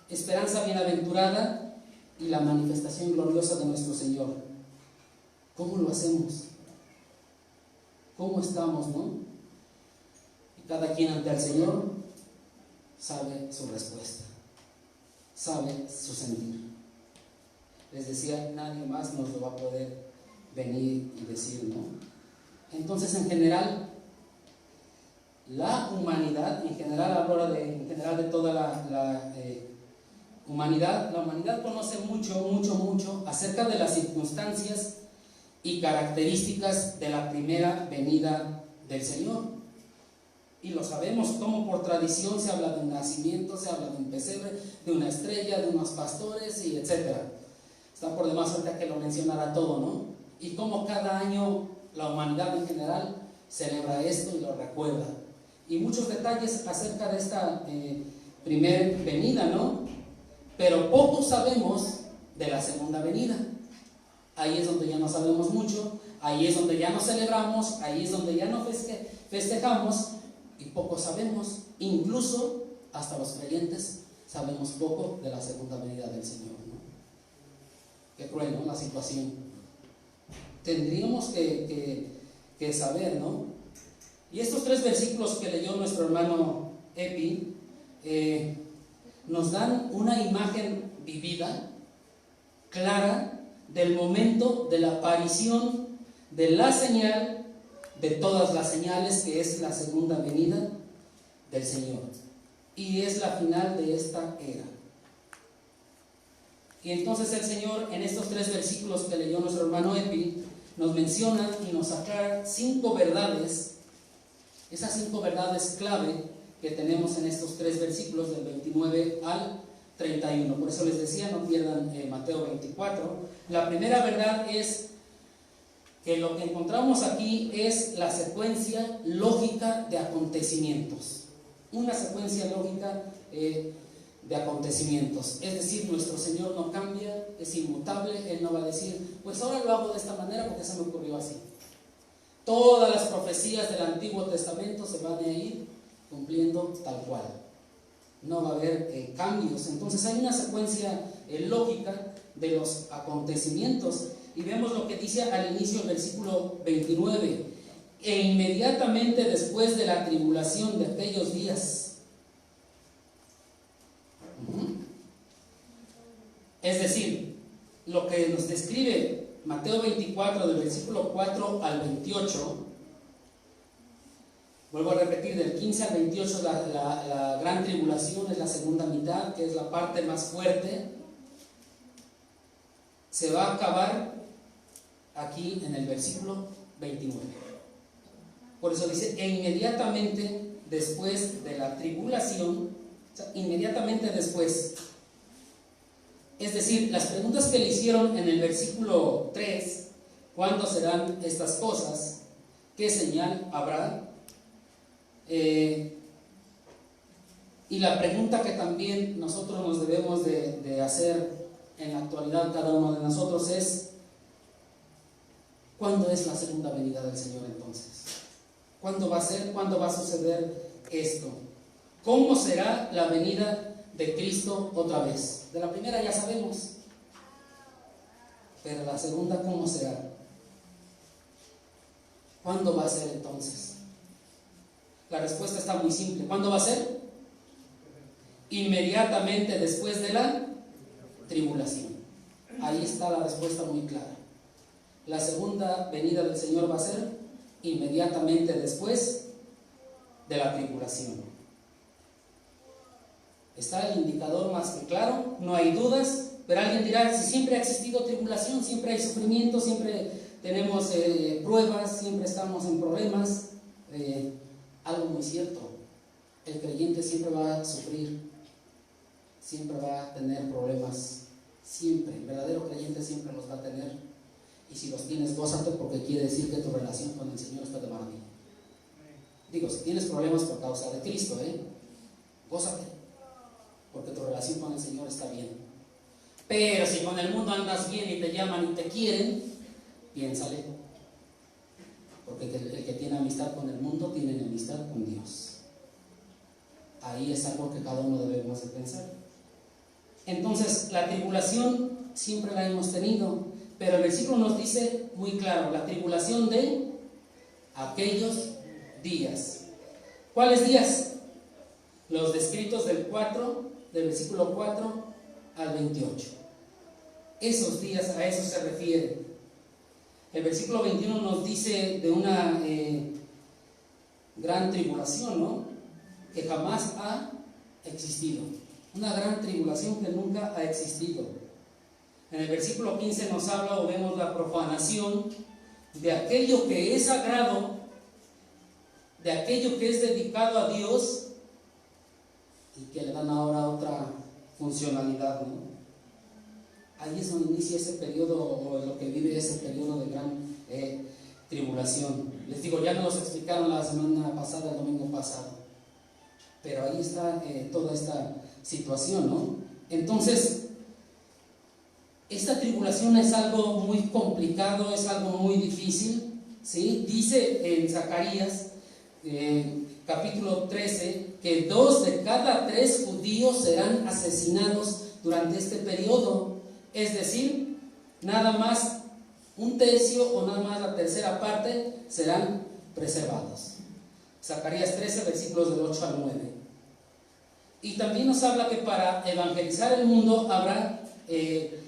esperanza bienaventurada y la manifestación gloriosa de nuestro Señor? ¿Cómo lo hacemos? ¿Cómo estamos, no? Y cada quien ante el Señor sabe su respuesta, sabe su sentir. Les decía, nadie más nos lo va a poder venir y decir, ¿no? Entonces, en general, la humanidad, en general de toda la humanidad, la humanidad conoce mucho acerca de las circunstancias y características de la primera venida del Señor. Y lo sabemos, como por tradición se habla de un nacimiento, se habla de un pesebre, de una estrella, de unos pastores y etcétera. Está por demás ahorita que lo mencionara todo, ¿no? Y como cada año la humanidad en general celebra esto y lo recuerda. Y muchos detalles acerca de esta primera venida, ¿no? Pero poco sabemos de la segunda venida. Ahí es donde ya no sabemos mucho, ahí es donde ya no celebramos, ahí es donde ya no festejamos y poco sabemos. Incluso hasta los creyentes sabemos poco de la segunda venida del Señor, ¿no? Qué cruel, ¿no? La situación. Tendríamos que saber, ¿no? Y estos 3 versículos que leyó nuestro hermano Epi nos dan una imagen vivida, clara, del momento de la aparición de la señal de todas las señales, que es la segunda venida del Señor, y es la final de esta era. Y entonces el Señor, en estos 3 versículos que leyó nuestro hermano Epi, nos menciona y nos aclara 5 verdades, esas 5 verdades clave que tenemos en estos 3 versículos del 29 al 31. Por eso les decía, no pierdan Mateo 24. La primera verdad es que lo que encontramos aquí es la secuencia lógica de acontecimientos. Una secuencia lógica de acontecimientos. Es decir, nuestro Señor no cambia, es inmutable. Él no va a decir, pues ahora lo hago de esta manera porque se me ocurrió así. Todas las profecías del Antiguo Testamento se van a ir cumpliendo tal cual. No va a haber cambios. Entonces hay una secuencia lógica de los acontecimientos. Y vemos lo que dice al inicio del versículo 29. E inmediatamente después de la tribulación de aquellos días. Es decir, lo que nos describe Mateo 24 del versículo 4 al 28. Vuelvo a repetir, del 15 al 28 la gran tribulación es la segunda mitad, que es la parte más fuerte. Se va a acabar aquí en el versículo 29. Por eso dice, e inmediatamente después de la tribulación, o sea, inmediatamente después. Es decir, las preguntas que le hicieron en el versículo 3, ¿cuándo serán estas cosas? ¿Qué señal habrá? Y la pregunta que también nosotros nos debemos de hacer en la actualidad, cada uno de nosotros, es ¿cuándo es la segunda venida del Señor entonces? ¿Cuándo va a ser? ¿Cuándo va a suceder esto? ¿Cómo será la venida de Cristo otra vez? De la primera ya sabemos. Pero la segunda, ¿cómo será? ¿Cuándo va a ser entonces? La respuesta está muy simple. ¿Cuándo va a ser? Inmediatamente después de la tribulación. Ahí está la respuesta muy clara. La segunda venida del Señor va a ser inmediatamente después de la tribulación. Está el indicador más que claro, no hay dudas. Pero alguien dirá, si siempre ha existido tribulación, siempre hay sufrimiento, siempre tenemos pruebas, siempre estamos en problemas. Algo muy cierto, el creyente siempre va a sufrir, siempre va a tener problemas, siempre. El verdadero creyente siempre los va a tener. Y si los tienes, gózate, porque quiere decir que tu relación con el Señor está de maravilla. Digo, si tienes problemas por causa de Cristo, gózate, porque tu relación con el Señor está bien. Pero si con el mundo andas bien y te llaman y te quieren, piénsale, porque el que tiene amistad con el mundo tiene enemistad con Dios. Ahí es algo que cada uno debemos de pensar. Entonces, la tribulación siempre la hemos tenido, pero el versículo nos dice muy claro, la tribulación de aquellos días. ¿Cuáles días? Los descritos del versículo 4 al 28. Esos días, a eso se refiere. El versículo 21 nos dice de una gran tribulación, ¿no? Que jamás ha existido. Una gran tribulación que nunca ha existido. En el versículo 15 nos habla o vemos la profanación de aquello que es sagrado, de aquello que es dedicado a Dios y que le dan ahora otra funcionalidad, ¿no? Ahí es donde inicia ese periodo, o lo que vive ese periodo de gran tribulación. Les digo, ya nos lo explicaron la semana pasada, el domingo pasado, pero ahí está toda esta situación, ¿no? Entonces, esta tribulación es algo muy complicado, es algo muy difícil, ¿sí? Dice en Zacarías, capítulo 13, que 2 de cada 3 judíos serán asesinados durante este periodo. Es decir, nada más un tercio o nada más la tercera parte serán preservados. Zacarías 13, versículos del 8 al 9. Y también nos habla que para evangelizar el mundo habrá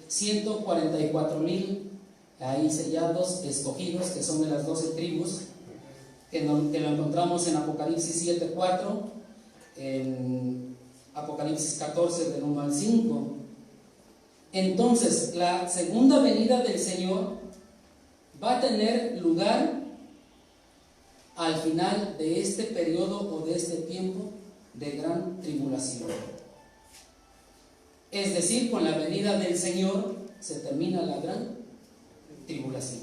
144,000 ahí sellados, escogidos, que son de las 12 tribus, que lo encontramos en Apocalipsis 7:4, en Apocalipsis 14, del 1 al 5. Entonces, la segunda venida del Señor va a tener lugar al final de este periodo o de este tiempo de gran tribulación. Es decir, con la venida del Señor se termina la gran tribulación.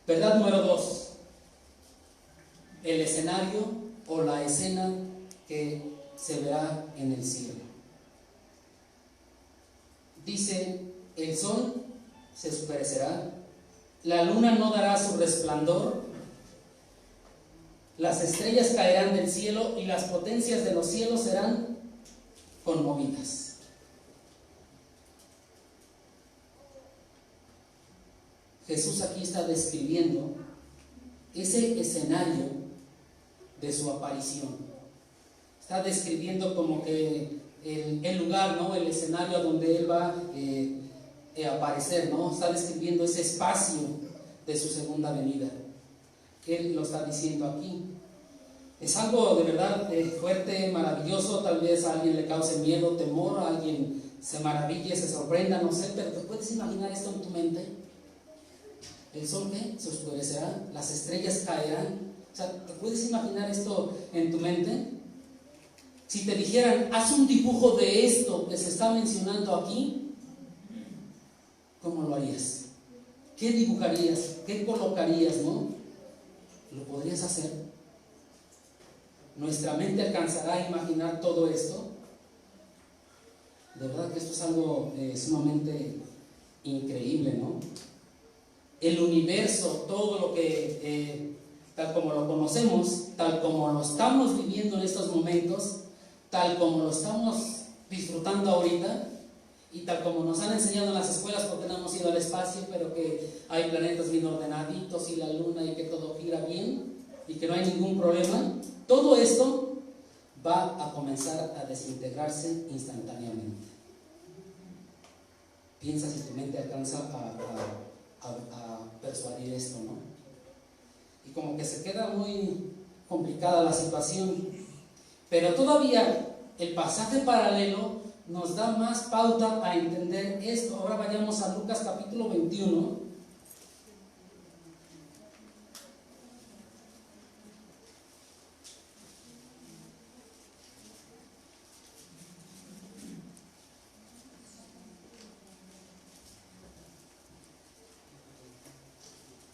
Verdad número 2. El escenario o la escena que se verá en el cielo. Dice, el sol se oscurecerá, la luna no dará su resplandor, las estrellas caerán del cielo y las potencias de los cielos serán conmovidas. Jesús aquí está describiendo ese escenario de su aparición. Está describiendo como que el lugar, ¿no? El escenario donde Él va a aparecer, ¿no? Está describiendo ese espacio de su segunda venida. Él lo está diciendo aquí. Es algo de verdad fuerte, maravilloso. Tal vez a alguien le cause miedo, temor, a alguien se maraville, se sorprenda, no sé, pero ¿te puedes imaginar esto en tu mente? ¿El sol qué? Se oscurecerá, las estrellas caerán. O sea, ¿te puedes imaginar esto en tu mente? Si te dijeran, haz un dibujo de esto que se está mencionando aquí, ¿cómo lo harías? ¿Qué dibujarías? ¿Qué colocarías, no? ¿Lo podrías hacer? ¿Nuestra mente alcanzará a imaginar todo esto? De verdad que esto es algo sumamente increíble, ¿no? El universo, todo lo que, tal como lo conocemos, tal como lo estamos viviendo en estos momentos, tal como lo estamos disfrutando ahorita, Y tal como nos han enseñado en las escuelas, porque no hemos ido al espacio, pero que hay planetas bien ordenaditos y la luna y que todo gira bien y que no hay ningún problema, todo esto va a comenzar a desintegrarse instantáneamente. Piensa si tu mente alcanza a persuadir esto, ¿no? Y como que se queda muy complicada la situación, pero todavía el pasaje paralelo nos da más pauta a entender esto. Ahora vayamos a Lucas capítulo 21.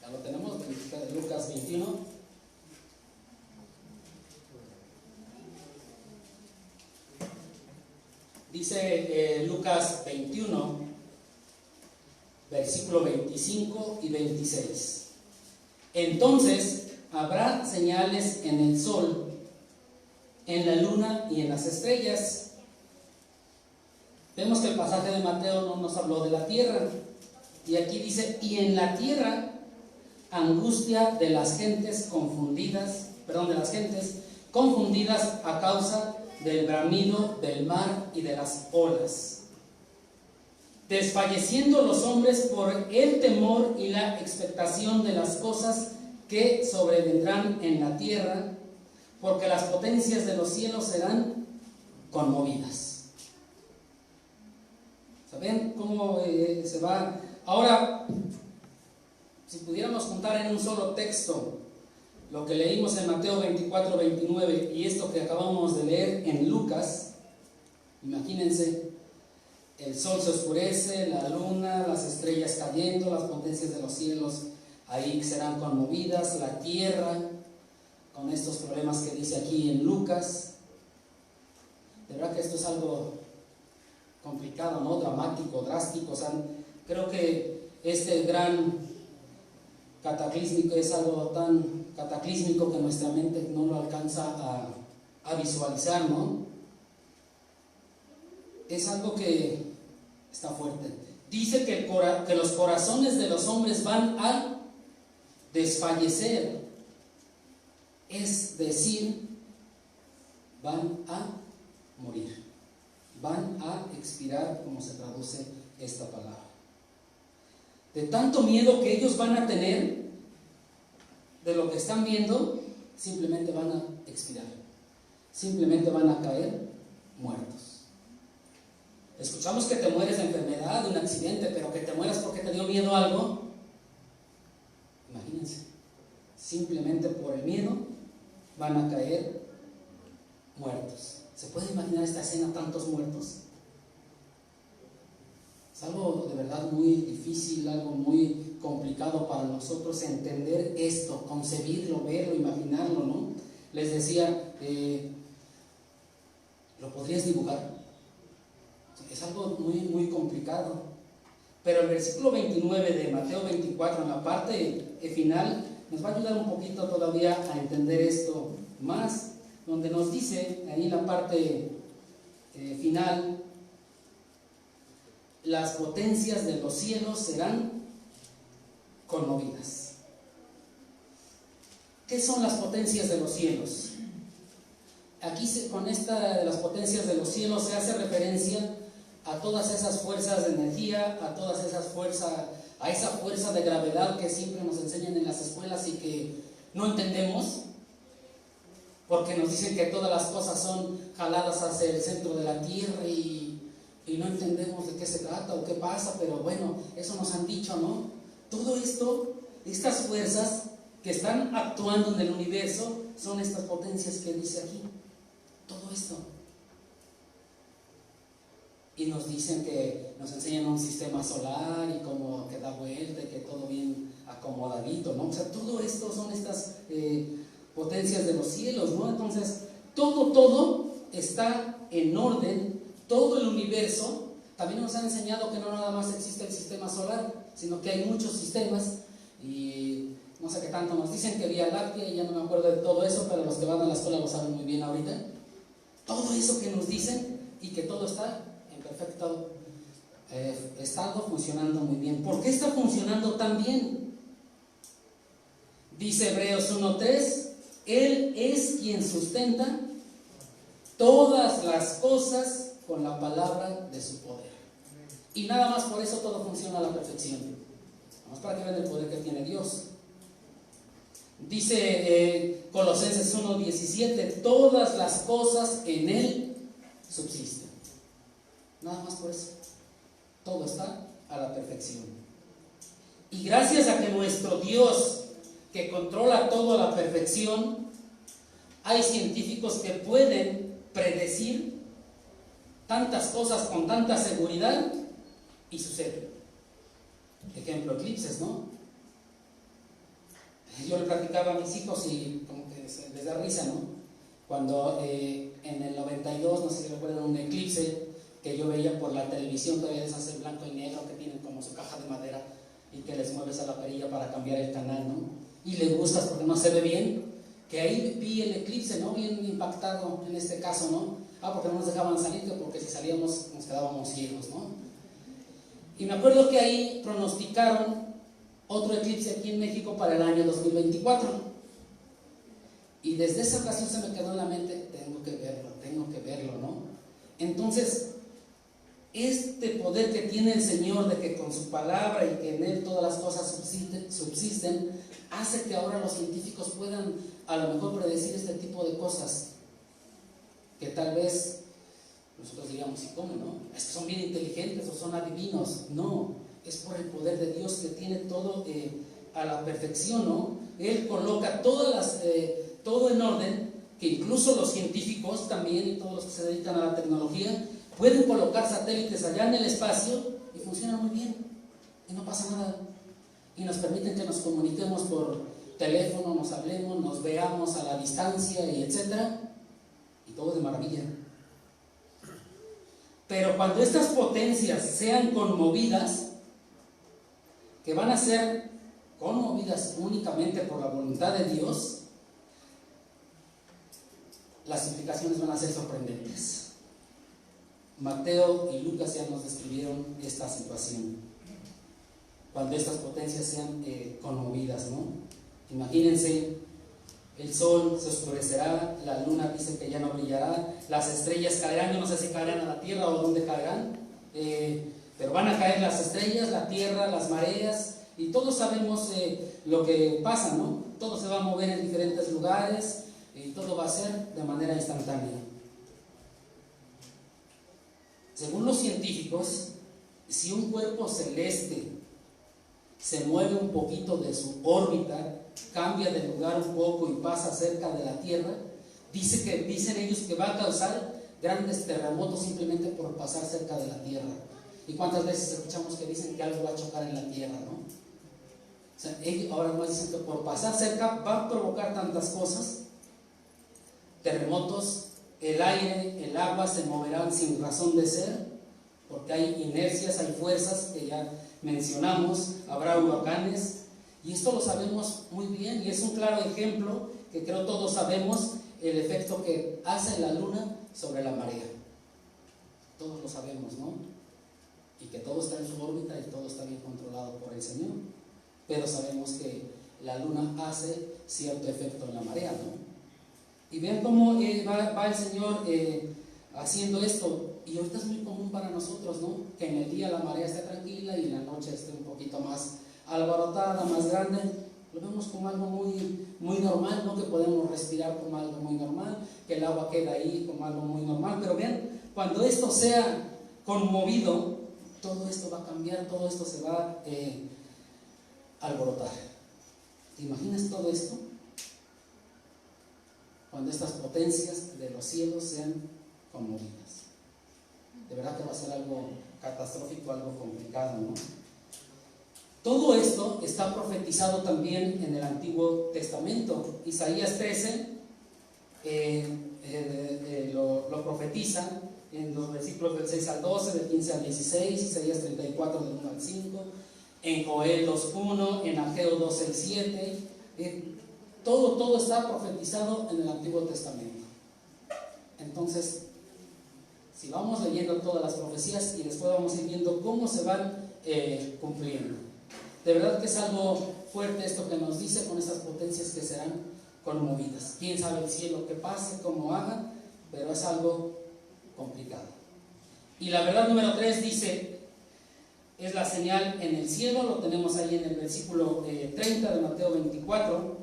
Ya lo tenemos, Lucas 21. Dice Lucas 21, versículo 25 y 26. Entonces habrá señales en el sol, en la luna y en las estrellas. Vemos que el pasaje de Mateo no nos habló de la tierra. Y aquí dice, y en la tierra angustia de las gentes confundidas a causa del bramido del mar y de las olas, desfalleciendo los hombres por el temor y la expectación de las cosas que sobrevendrán en la tierra, porque las potencias de los cielos serán conmovidas. ¿Saben cómo se va? Ahora, si pudiéramos juntar en un solo texto lo que leímos en Mateo 24, 29 y esto que acabamos de leer en Lucas, imagínense, el sol se oscurece, la luna, las estrellas cayendo, las potencias de los cielos ahí serán conmovidas, la tierra, con estos problemas que dice aquí en Lucas. De verdad que esto es algo complicado, ¿no? Dramático, drástico. O sea, creo que este gran cataclísmico es algo tan cataclísmico que nuestra mente no lo alcanza a visualizar, ¿no? Es algo que está fuerte. Dice que los corazones de los hombres van a desfallecer, es decir, van a morir, van a expirar, como se traduce esta palabra. De tanto miedo que ellos van a tener de lo que están viendo, simplemente van a expirar, simplemente van a caer muertos. Escuchamos que te mueres de enfermedad, de un accidente, pero que te mueras porque te dio miedo a algo. Imagínense, simplemente por el miedo van a caer muertos. ¿Se puede imaginar esta escena, tantos muertos? Es algo de verdad muy difícil, algo muy complicado para nosotros entender esto, concebirlo, verlo, imaginarlo, ¿no? Les decía, ¿lo podrías dibujar? Es algo muy, muy complicado. Pero el versículo 29 de Mateo 24, en la parte final, nos va a ayudar un poquito todavía a entender esto más, donde nos dice, ahí en la parte final, las potencias de los cielos serán conmovidas. ¿Qué son las potencias de los cielos? Aquí con esta de las potencias de los cielos se hace referencia a todas esas fuerzas de energía, a todas esas fuerzas, a esa fuerza de gravedad que siempre nos enseñan en las escuelas y que no entendemos, porque nos dicen que todas las cosas son jaladas hacia el centro de la tierra y no entendemos de qué se trata o qué pasa, pero bueno, eso nos han dicho, ¿no? Todo esto, estas fuerzas que están actuando en el universo, son estas potencias que dice aquí. Todo esto. Y nos dicen que nos enseñan un sistema solar y como que da vuelta y que todo bien acomodadito, ¿no? O sea, todo esto son estas potencias de los cielos, ¿no? Entonces, todo está en orden, todo el universo. También nos han enseñado que no nada más existe el sistema solar, sino que hay muchos sistemas y no sé qué tanto nos dicen que Vía Láctea, y ya no me acuerdo de todo eso, pero los que van a la escuela lo saben muy bien ahorita. Todo eso que nos dicen y que todo está en perfecto estado funcionando muy bien. ¿Por qué está funcionando tan bien? Dice Hebreos 1:3, Él es quien sustenta todas las cosas con la palabra de su poder. Y nada más por eso todo funciona a la perfección. Vamos para que vean el poder que tiene Dios. Dice Colosenses 1:17, todas las cosas en Él subsisten. Nada más por eso. Todo está a la perfección. Y gracias a que nuestro Dios, que controla todo a la perfección, hay científicos que pueden predecir tantas cosas con tanta seguridad y suceden. Ejemplo, eclipses, ¿no? Yo le platicaba a mis hijos y como que les da risa, ¿no? Cuando en el 92, no sé si recuerdan, un eclipse que yo veía por la televisión, todavía de esas en blanco y negro que tienen como su caja de madera y que les mueves a la perilla para cambiar el canal, ¿no? Y les gustas porque no se ve bien, que ahí vi el eclipse, ¿no? Bien impactado en este caso, ¿no? Porque no nos dejaban salir, porque si salíamos nos quedábamos ciegos, ¿no? Y me acuerdo que ahí pronosticaron otro eclipse aquí en México para el año 2024. Y desde esa ocasión se me quedó en la mente, tengo que verlo, ¿no? Entonces, este poder que tiene el Señor de que con su palabra y que en Él todas las cosas subsisten, hace que ahora los científicos puedan a lo mejor predecir este tipo de cosas que tal vez nosotros diríamos, ¿y cómo, no? Es que son bien inteligentes o son adivinos. No, es por el poder de Dios que tiene todo a la perfección, ¿no? Él coloca todo en orden, que incluso los científicos también y todos los que se dedican a la tecnología pueden colocar satélites allá en el espacio y funcionan muy bien y no pasa nada. Y nos permiten que nos comuniquemos por teléfono, nos hablemos, nos veamos a la distancia y etcétera, y todo de maravilla. Pero cuando estas potencias sean conmovidas, que van a ser conmovidas únicamente por la voluntad de Dios, las implicaciones van a ser sorprendentes. Mateo y Lucas ya nos describieron esta situación. Cuando estas potencias sean conmovidas, ¿no? Imagínense, el sol se oscurecerá, la luna dice que ya no brillará, las estrellas caerán, yo no sé si caerán a la tierra o dónde caerán, pero van a caer las estrellas, la tierra, las mareas, y todos sabemos lo que pasa, ¿no? Todo se va a mover en diferentes lugares y todo va a ser de manera instantánea. Según los científicos, si un cuerpo celeste se mueve un poquito de su órbita, cambia de lugar un poco y pasa cerca de la Tierra, dicen ellos que va a causar grandes terremotos simplemente por pasar cerca de la Tierra. ¿Y cuántas veces escuchamos que dicen que algo va a chocar en la Tierra, no? O sea, ellos ahora más dicen que por pasar cerca va a provocar tantas cosas, terremotos, el aire, el agua se moverán sin razón de ser, porque hay inercias, hay fuerzas que ya mencionamos, habrá huracanes, y esto lo sabemos muy bien, y es un claro ejemplo que creo todos sabemos el efecto que hace la luna sobre la marea. Todos lo sabemos, ¿no? Y que todo está en su órbita y todo está bien controlado por el Señor, pero sabemos que la luna hace cierto efecto en la marea, ¿no? Y vean cómo va el Señor haciendo esto. Y ahorita es muy común para nosotros, ¿no? Que en el día la marea esté tranquila y en la noche esté un poquito más alborotada, más grande. Lo vemos como algo muy, muy normal, ¿no? Que podemos respirar como algo muy normal, que el agua queda ahí como algo muy normal. Pero vean, cuando esto sea conmovido, todo esto va a cambiar, todo esto se va a alborotar. ¿Te imaginas todo esto? Cuando estas potencias de los cielos sean conmovidas. De verdad que va a ser algo catastrófico, algo complicado, ¿no? Todo esto está profetizado también en el Antiguo Testamento. Isaías 13 lo profetiza en los versículos del 6 al 12, del 15 al 16, Isaías 34 del 1 al 5, en Joel 2.1, en Ageo 12 al 7. Todo está profetizado en el Antiguo Testamento. Entonces, Si vamos leyendo todas las profecías y después vamos a ir viendo cómo se van cumpliendo. De verdad que es algo fuerte esto que nos dice, con esas potencias que serán conmovidas. Quién sabe el cielo que pase, cómo haga, pero es algo complicado. Y la verdad número 3 dice, es la señal en el cielo, lo tenemos ahí en el versículo 30 de Mateo 24.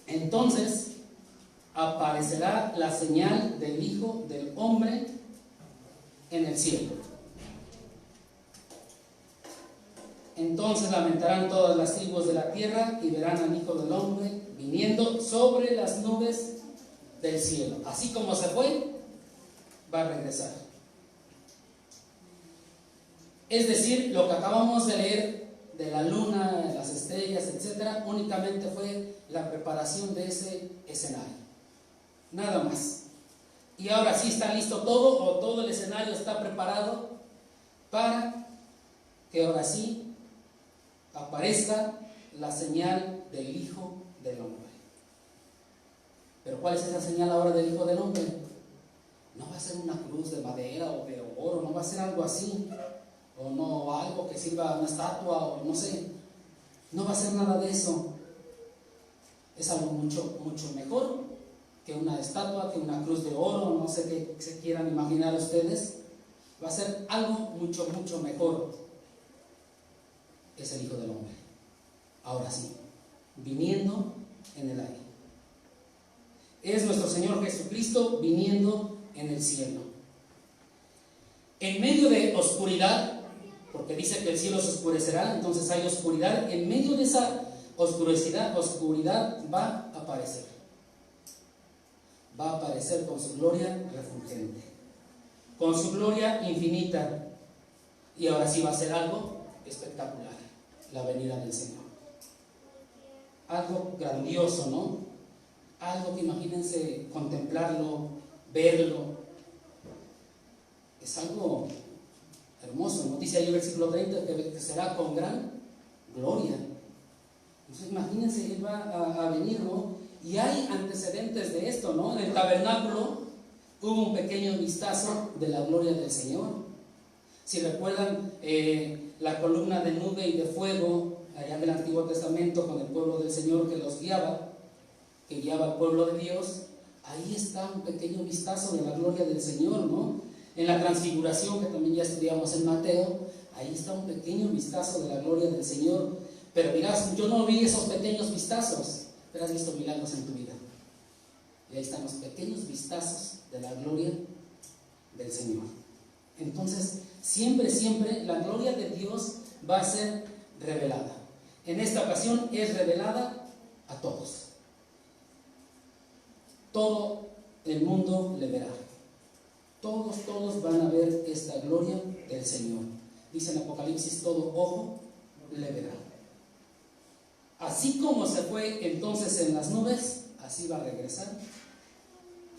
Entonces aparecerá la señal del Hijo del Hombre en el cielo. Entonces lamentarán todas las tribus de la tierra y verán al Hijo del Hombre viniendo sobre las nubes del cielo. Así como se fue, va a regresar. Es decir, lo que acabamos de leer de la luna, las estrellas, etc., únicamente fue la preparación de ese escenario. Nada más. Y ahora sí está listo todo, o todo el escenario está preparado para que ahora sí aparezca la señal del Hijo del Hombre. Pero ¿cuál es esa señal ahora del Hijo del Hombre? No va a ser una cruz de madera o de oro, no va a ser algo así, o no algo que sirva una estatua, o no sé, no va a ser nada de eso. Es algo mucho mejor que una estatua, que una cruz de oro, no sé qué se quieran imaginar ustedes. Va a ser algo mucho mejor. Es el Hijo del Hombre. Ahora sí, viniendo en el aire. Es nuestro Señor Jesucristo viniendo en el cielo. En medio de oscuridad, porque dice que el cielo se oscurecerá, entonces hay oscuridad. En medio de esa oscuridad va a aparecer. Va a aparecer con su gloria refulgente, con su gloria infinita. Y ahora sí va a ser algo espectacular, la venida del Señor. Algo grandioso, ¿no? Algo que imagínense contemplarlo, verlo. Es algo hermoso, ¿no? Dice ahí el versículo 30 que será con gran gloria. Entonces imagínense, Él va a venir, ¿no? Y hay antecedentes de esto, ¿no? En el tabernáculo hubo un pequeño vistazo de la gloria del Señor. Si recuerdan, la columna de nube y de fuego allá del Antiguo Testamento con el pueblo del Señor que los guiaba, que guiaba al pueblo de Dios, ahí está un pequeño vistazo de la gloria del Señor, ¿no? En la transfiguración, que también ya estudiamos en Mateo, ahí está un pequeño vistazo de la gloria del Señor. Pero dirás, yo no vi esos pequeños vistazos, pero has visto milagros en tu vida. Y ahí están los pequeños vistazos de la gloria del Señor. Entonces, siempre la gloria de Dios va a ser revelada. En esta ocasión es revelada a todos. Todo el mundo le verá. Todos van a ver esta gloria del Señor. Dice en Apocalipsis, todo ojo le verá. Así como se fue entonces en las nubes, así va a regresar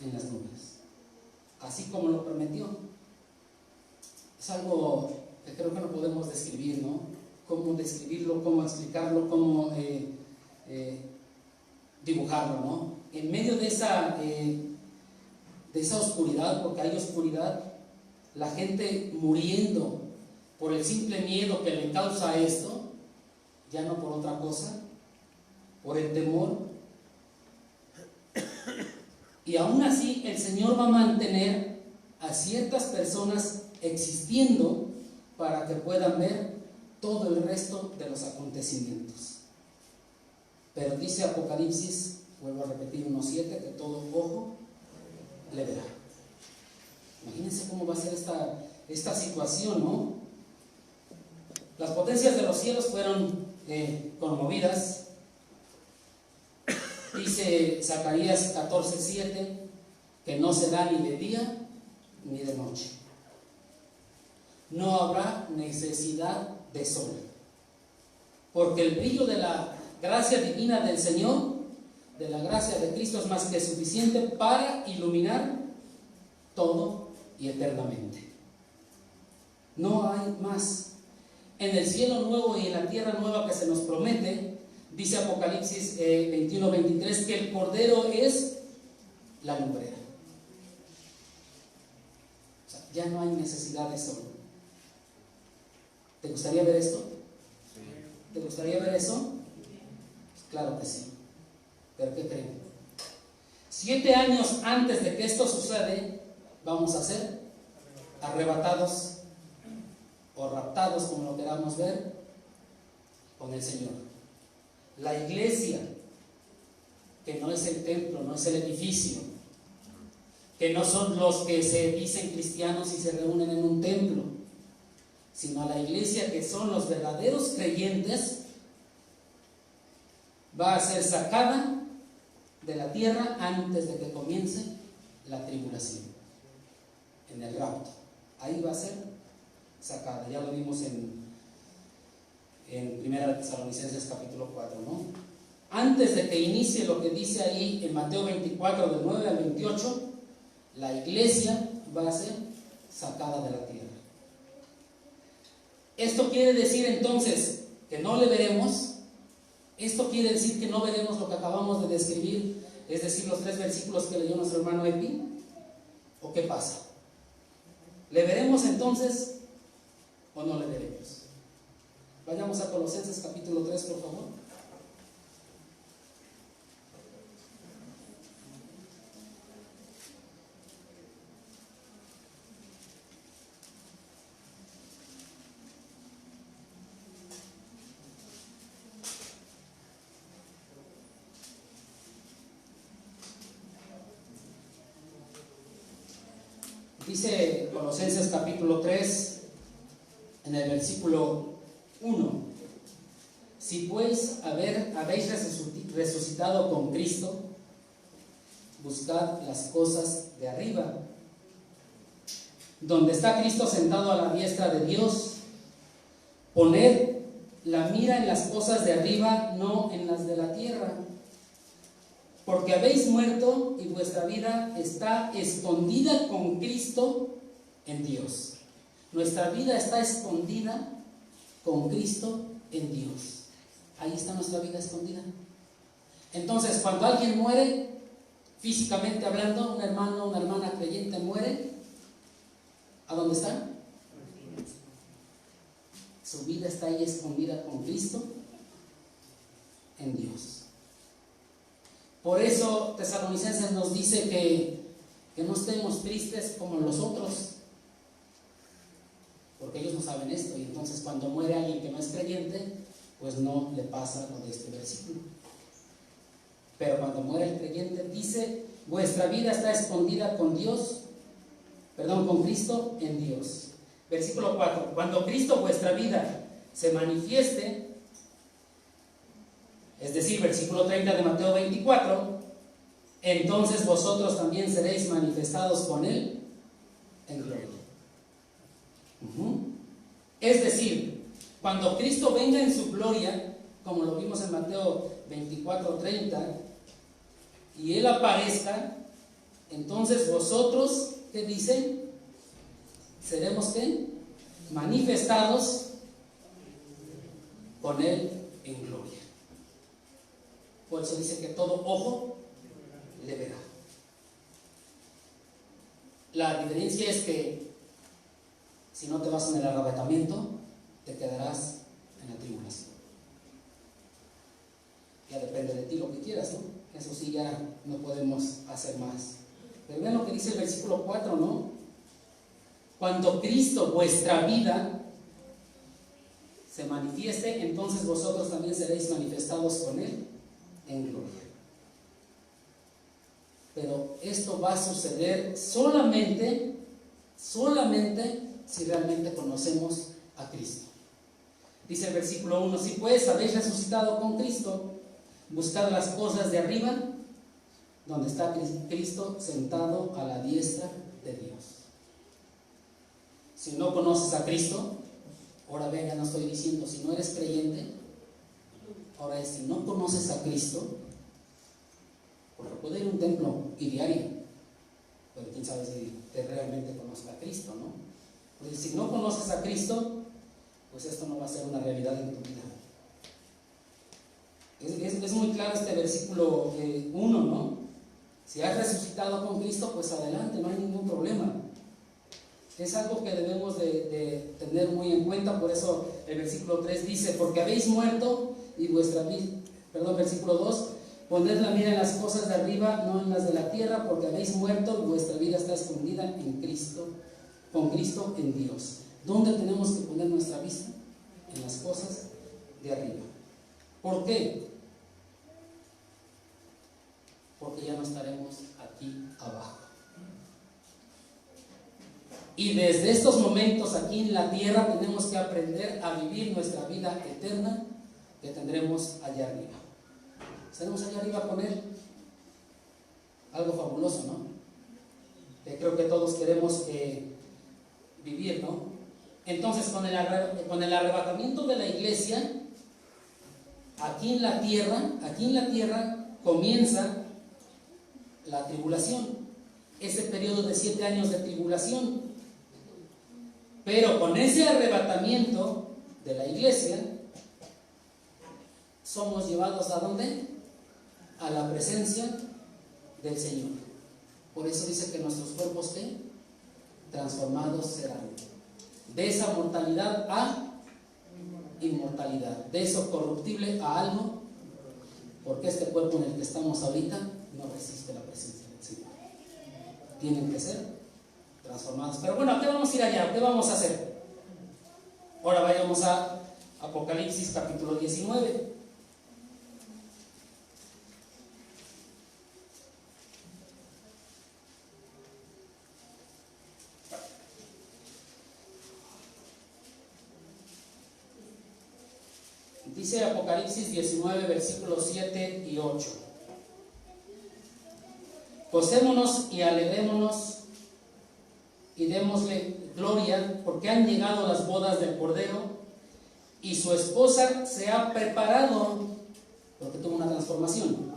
en las nubes. Así como lo prometió. Es algo que creo que no podemos describir, ¿no? Cómo describirlo, cómo explicarlo, cómo dibujarlo, ¿no? En medio de esa oscuridad, porque hay oscuridad, la gente muriendo por el simple miedo que le causa esto, ya no por otra cosa, por el temor. Y aún así el Señor va a mantener a ciertas personas existiendo para que puedan ver todo el resto de los acontecimientos. Pero dice Apocalipsis, vuelvo a repetir 1:7, que todo ojo le verá. Imagínense cómo va a ser esta situación, ¿no? Las potencias de los cielos fueron conmovidas. Dice Zacarías 14:7 que no será ni de día ni de noche. No habrá necesidad de sol, porque el brillo de la gracia divina del Señor, de la gracia de Cristo, es más que suficiente para iluminar todo y eternamente. No hay más. En el cielo nuevo y en la tierra nueva que se nos promete, dice Apocalipsis 21:23, que el Cordero es la lumbrera. ya no hay necesidad de sol. ¿Te gustaría ver esto? ¿Te gustaría ver eso? Pues claro que sí. ¿Pero qué creen? 7 años antes de que esto sucede, vamos a ser arrebatados o raptados, como lo queramos ver, con el Señor. La iglesia, que no es el templo, no es el edificio, que no son los que se dicen cristianos y se reúnen en un templo, sino a la iglesia, que son los verdaderos creyentes, va a ser sacada de la tierra antes de que comience la tribulación, en el rapto. Ahí va a ser sacada. Ya lo vimos en 1 Tesalonicenses capítulo 4, ¿no? Antes de que inicie lo que dice ahí en Mateo 24, del 9 al 28, la iglesia va a ser sacada de la tierra. Esto quiere decir entonces que no le veremos. Esto quiere decir que no veremos lo que acabamos de describir, es decir, los 3 versículos que leyó nuestro hermano Epi. ¿O qué pasa? ¿Le veremos entonces o no le veremos? Vayamos a Colosenses capítulo 3, por favor. Dice Colosenses capítulo 3, en el versículo 1: si pues habéis resucitado con Cristo, buscad las cosas de arriba, donde está Cristo sentado a la diestra de Dios. Poned la mira en las cosas de arriba, no en las de la tierra, porque habéis muerto y vuestra vida está escondida con Cristo en Dios. Nuestra vida está escondida con Cristo en Dios. Ahí está nuestra vida escondida. Entonces, cuando alguien muere, físicamente hablando, un hermano o una hermana creyente muere, ¿a dónde está? Su vida está ahí escondida con Cristo en Dios. Por eso Tesalonicenses nos dice que no estemos tristes como los otros, porque ellos no saben esto, y entonces cuando muere alguien que no es creyente, pues no le pasa lo de este versículo. Pero cuando muere el creyente, dice: vuestra vida está escondida con Cristo en Dios. Versículo 4: cuando Cristo, vuestra vida, se manifieste, es decir, versículo 30 de Mateo 24, entonces vosotros también seréis manifestados con Él en gloria. Es decir, cuando Cristo venga en su gloria, como lo vimos en Mateo 24, 30, y Él aparezca, entonces vosotros, ¿qué dicen? Seremos ¿qué? Manifestados con Él en gloria. Por eso dice que todo ojo le verá. La diferencia es que si no te vas en el arrebatamiento, te quedarás en la tribulación. Ya depende de ti lo que quieras, ¿no? Eso sí, ya no podemos hacer más. Pero vean lo que dice el versículo 4, ¿no? Cuando Cristo, vuestra vida, se manifieste, entonces vosotros también seréis manifestados con Él en gloria. Pero esto va a suceder solamente si realmente conocemos a Cristo. Dice el versículo 1: si pues habéis resucitado con Cristo, buscad las cosas de arriba, donde está Cristo sentado a la diestra de Dios. Si no conoces a Cristo, ahora ven, ya no estoy diciendo si no eres creyente, ahora es si no conoces a Cristo, porque puede ir a un templo y diario, pero quién sabe si te realmente conozca a Cristo, ¿no? Pues si no conoces a Cristo, pues esto no va a ser una realidad en tu vida. Es muy claro este versículo 1, ¿no? Si has resucitado con Cristo, pues adelante, no hay ningún problema. Es algo que debemos de tener muy en cuenta. Por eso el versículo 3 dice, porque habéis muerto y vuestra vida, versículo 2, poned la mira en las cosas de arriba, no en las de la tierra, porque habéis muerto y vuestra vida está escondida en Cristo, con Cristo en Dios. ¿Dónde tenemos que poner nuestra vista? En las cosas de arriba. ¿Por qué? Porque ya no estaremos aquí abajo. Y desde estos momentos aquí en la tierra tenemos que aprender a vivir nuestra vida eterna que tendremos allá arriba. Estaremos allá arriba con Él. Algo fabuloso, ¿no? Que creo que todos queremos vivir, ¿no? Entonces, con el arrebatamiento de la iglesia, aquí en la tierra comienza la tribulación, ese periodo de 7 años de tribulación. Pero con ese arrebatamiento de la iglesia, somos llevados ¿a dónde? A la presencia del Señor. Por eso dice que nuestros cuerpos ¿qué? Transformados serán. De esa mortalidad a inmortalidad, de eso corruptible a algo, porque este cuerpo en el que estamos ahorita no resiste la presencia del Señor. Tienen que ser transformados. Pero bueno, ¿a qué vamos a ir allá? ¿Qué vamos a hacer? Ahora vayamos a Apocalipsis capítulo 19. Dice Apocalipsis 19, versículos 7 y 8. Gocémonos y alegrémonos y démosle gloria, porque han llegado las bodas del Cordero y su esposa se ha preparado, porque tuvo una transformación,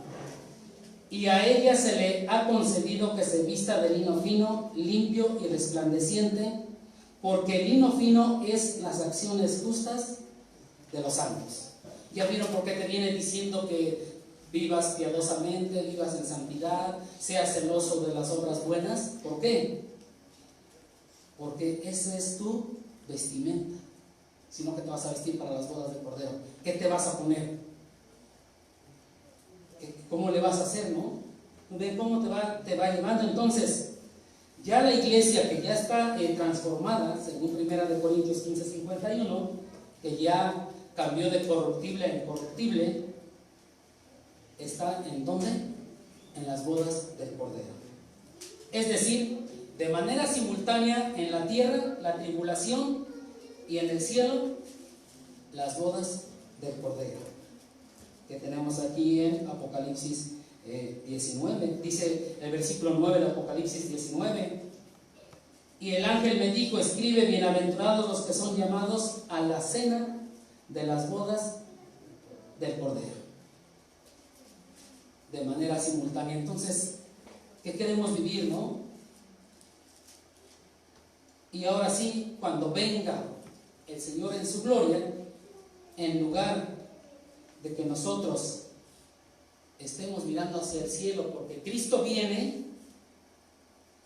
y a ella se le ha concedido que se vista de lino fino, limpio y resplandeciente, porque el lino fino es las acciones justas de los santos. ¿Ya vieron por qué te viene diciendo que vivas piadosamente, vivas en santidad, seas celoso de las obras buenas? ¿Por qué? Porque esa es tu vestimenta. Sino que te vas a vestir para las bodas del Cordero. ¿Qué te vas a poner? ¿Cómo le vas a hacer, no? ¿Ven cómo te va llevando? Entonces, ya la iglesia que ya está transformada, según 1 Corintios 15, 51, que ya cambió de corruptible a incorruptible, está ¿en dónde? En las bodas del Cordero. Es decir, de manera simultánea en la tierra, la tribulación, y en el cielo, las bodas del Cordero, que tenemos aquí en Apocalipsis 19. Dice el versículo 9 de Apocalipsis 19: y el ángel me dijo, escribe, bienaventurados los que son llamados a la cena de las bodas del Cordero. De manera simultánea. Entonces, ¿qué queremos vivir, no? Y ahora sí, cuando venga el Señor en su gloria, en lugar de que nosotros estemos mirando hacia el cielo, porque Cristo viene,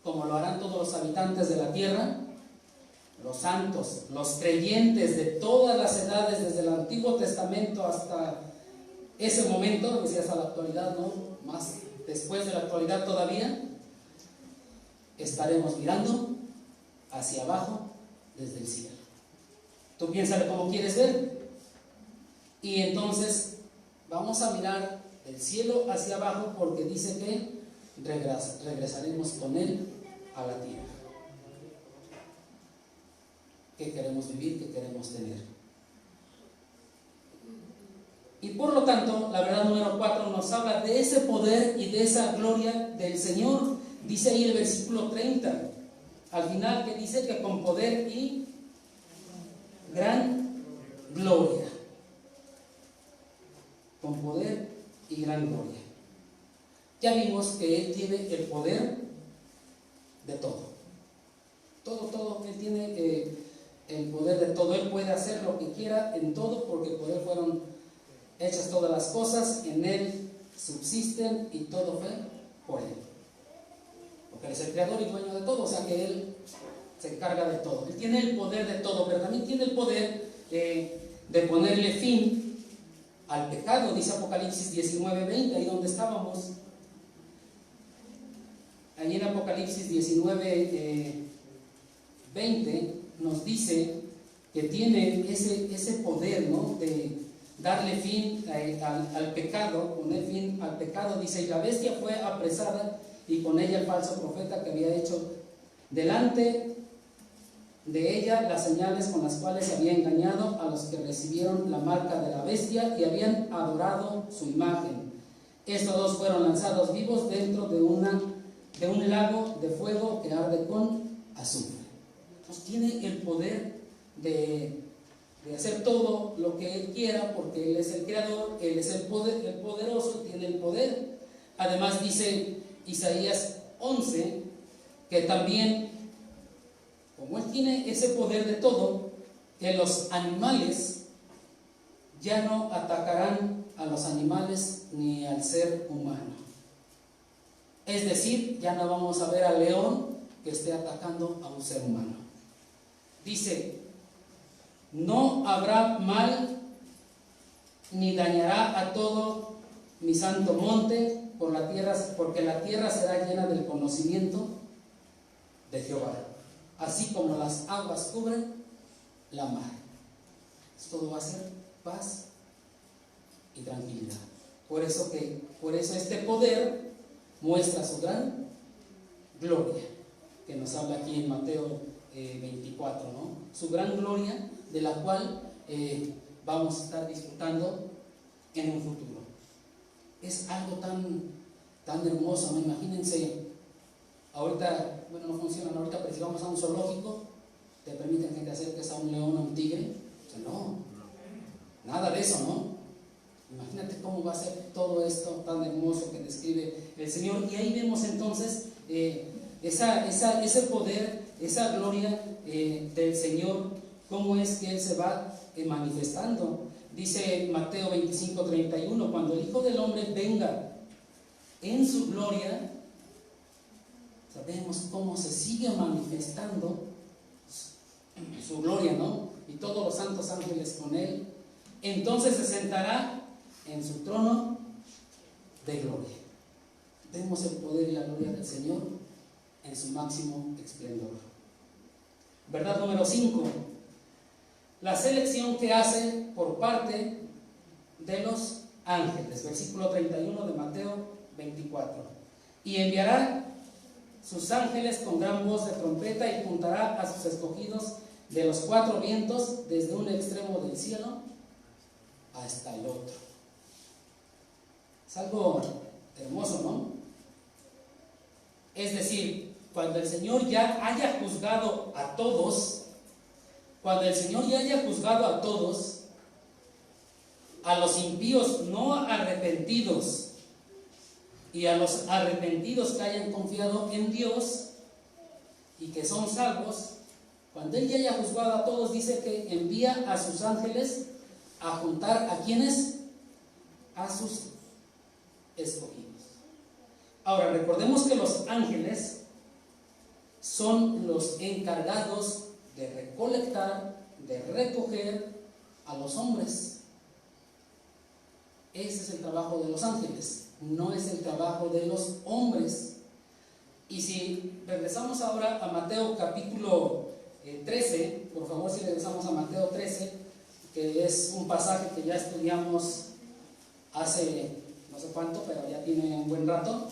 como lo harán todos los habitantes de la tierra, los santos, los creyentes de todas las edades, desde el Antiguo Testamento hasta ese momento, decía hasta la actualidad, ¿no? Más después de la actualidad todavía, estaremos mirando hacia abajo desde el cielo. Tú piénsale cómo quieres ver. Y entonces vamos a mirar del cielo hacia abajo, porque dice que regresaremos con Él a la tierra. ¿Qué queremos vivir? ¿Qué queremos tener? Y por lo tanto, la verdad número 4 nos habla de ese poder y de esa gloria del Señor. Dice ahí el versículo 30, al final, que dice que con poder y gran gloria. Con poder y gran gloria. Ya vimos que Él tiene el poder de todo. Todo, Él tiene el poder de todo. Él puede hacer lo que quiera en todo, porque por Él fueron hechas todas las cosas, en Él subsisten y todo fue por Él. Porque Él es el creador y dueño de todo, o sea que Él se encarga de todo. Él tiene el poder de todo, pero también tiene el poder de ponerle fin al pecado, dice Apocalipsis 19:20, ahí donde estábamos. Ahí en Apocalipsis 19:20 nos dice que tiene ese poder, ¿no?, de darle fin al pecado, poner fin al pecado. Dice: y la bestia fue apresada, y con ella el falso profeta que había hecho delante de ella las señales con las cuales había engañado a los que recibieron la marca de la bestia y habían adorado su imagen. Estos dos fueron lanzados vivos dentro de un lago de fuego que arde con azufre. Entonces tiene el poder de hacer todo lo que Él quiera, porque Él es el creador, Él es el poderoso, tiene el poder. Además dice Isaías 11 que también, como Él tiene ese poder de todo, que los animales ya no atacarán a los animales ni al ser humano. Es decir, ya no vamos a ver al león que esté atacando a un ser humano. Dice: no habrá mal ni dañará a todo mi santo monte, porque la tierra será llena del conocimiento de Jehová, así como las aguas cubren la mar. Todo va a ser paz y tranquilidad. Por eso este poder muestra su gran gloria, que nos habla aquí en Mateo 24, ¿no? Su gran gloria, de la cual vamos a estar disfrutando en un futuro. Es algo tan hermoso, ¿no? Imagínense, ahorita, bueno, no funcionan ahorita, pero si vamos a un zoológico, ¿te permiten que te acerques a un león o un tigre? O sea, no, nada de eso, ¿no? Imagínate cómo va a ser todo esto tan hermoso que describe el Señor. Y ahí vemos entonces ese poder, esa gloria del Señor, cómo es que Él se va manifestando. Dice Mateo 25:31, cuando el Hijo del Hombre venga en su gloria, sabemos cómo se sigue manifestando su gloria, ¿no? Y todos los santos ángeles con Él. Entonces se sentará en su trono de gloria. Vemos el poder y la gloria del Señor en su máximo esplendor. Verdad número 5. La selección que hace por parte de los ángeles. Versículo 31 de Mateo 24. Y enviará sus ángeles con gran voz de trompeta y juntará a sus escogidos de los 4 vientos, desde un extremo del cielo hasta el otro. Es algo hermoso, ¿no? Es decir, cuando el Señor ya haya juzgado a todos, a los impíos no arrepentidos y a los arrepentidos que hayan confiado en Dios y que son salvos, cuando Él ya haya juzgado a todos, dice que envía a sus ángeles a juntar a quienes, a sus escogidos. Ahora, recordemos que los ángeles son los encargados de recolectar, de recoger a los hombres. Ese es el trabajo de los ángeles, no es el trabajo de los hombres. Y si regresamos ahora a Mateo capítulo 13, por favor, si regresamos a Mateo 13, que es un pasaje que ya estudiamos hace no sé cuánto, pero ya tiene un buen rato.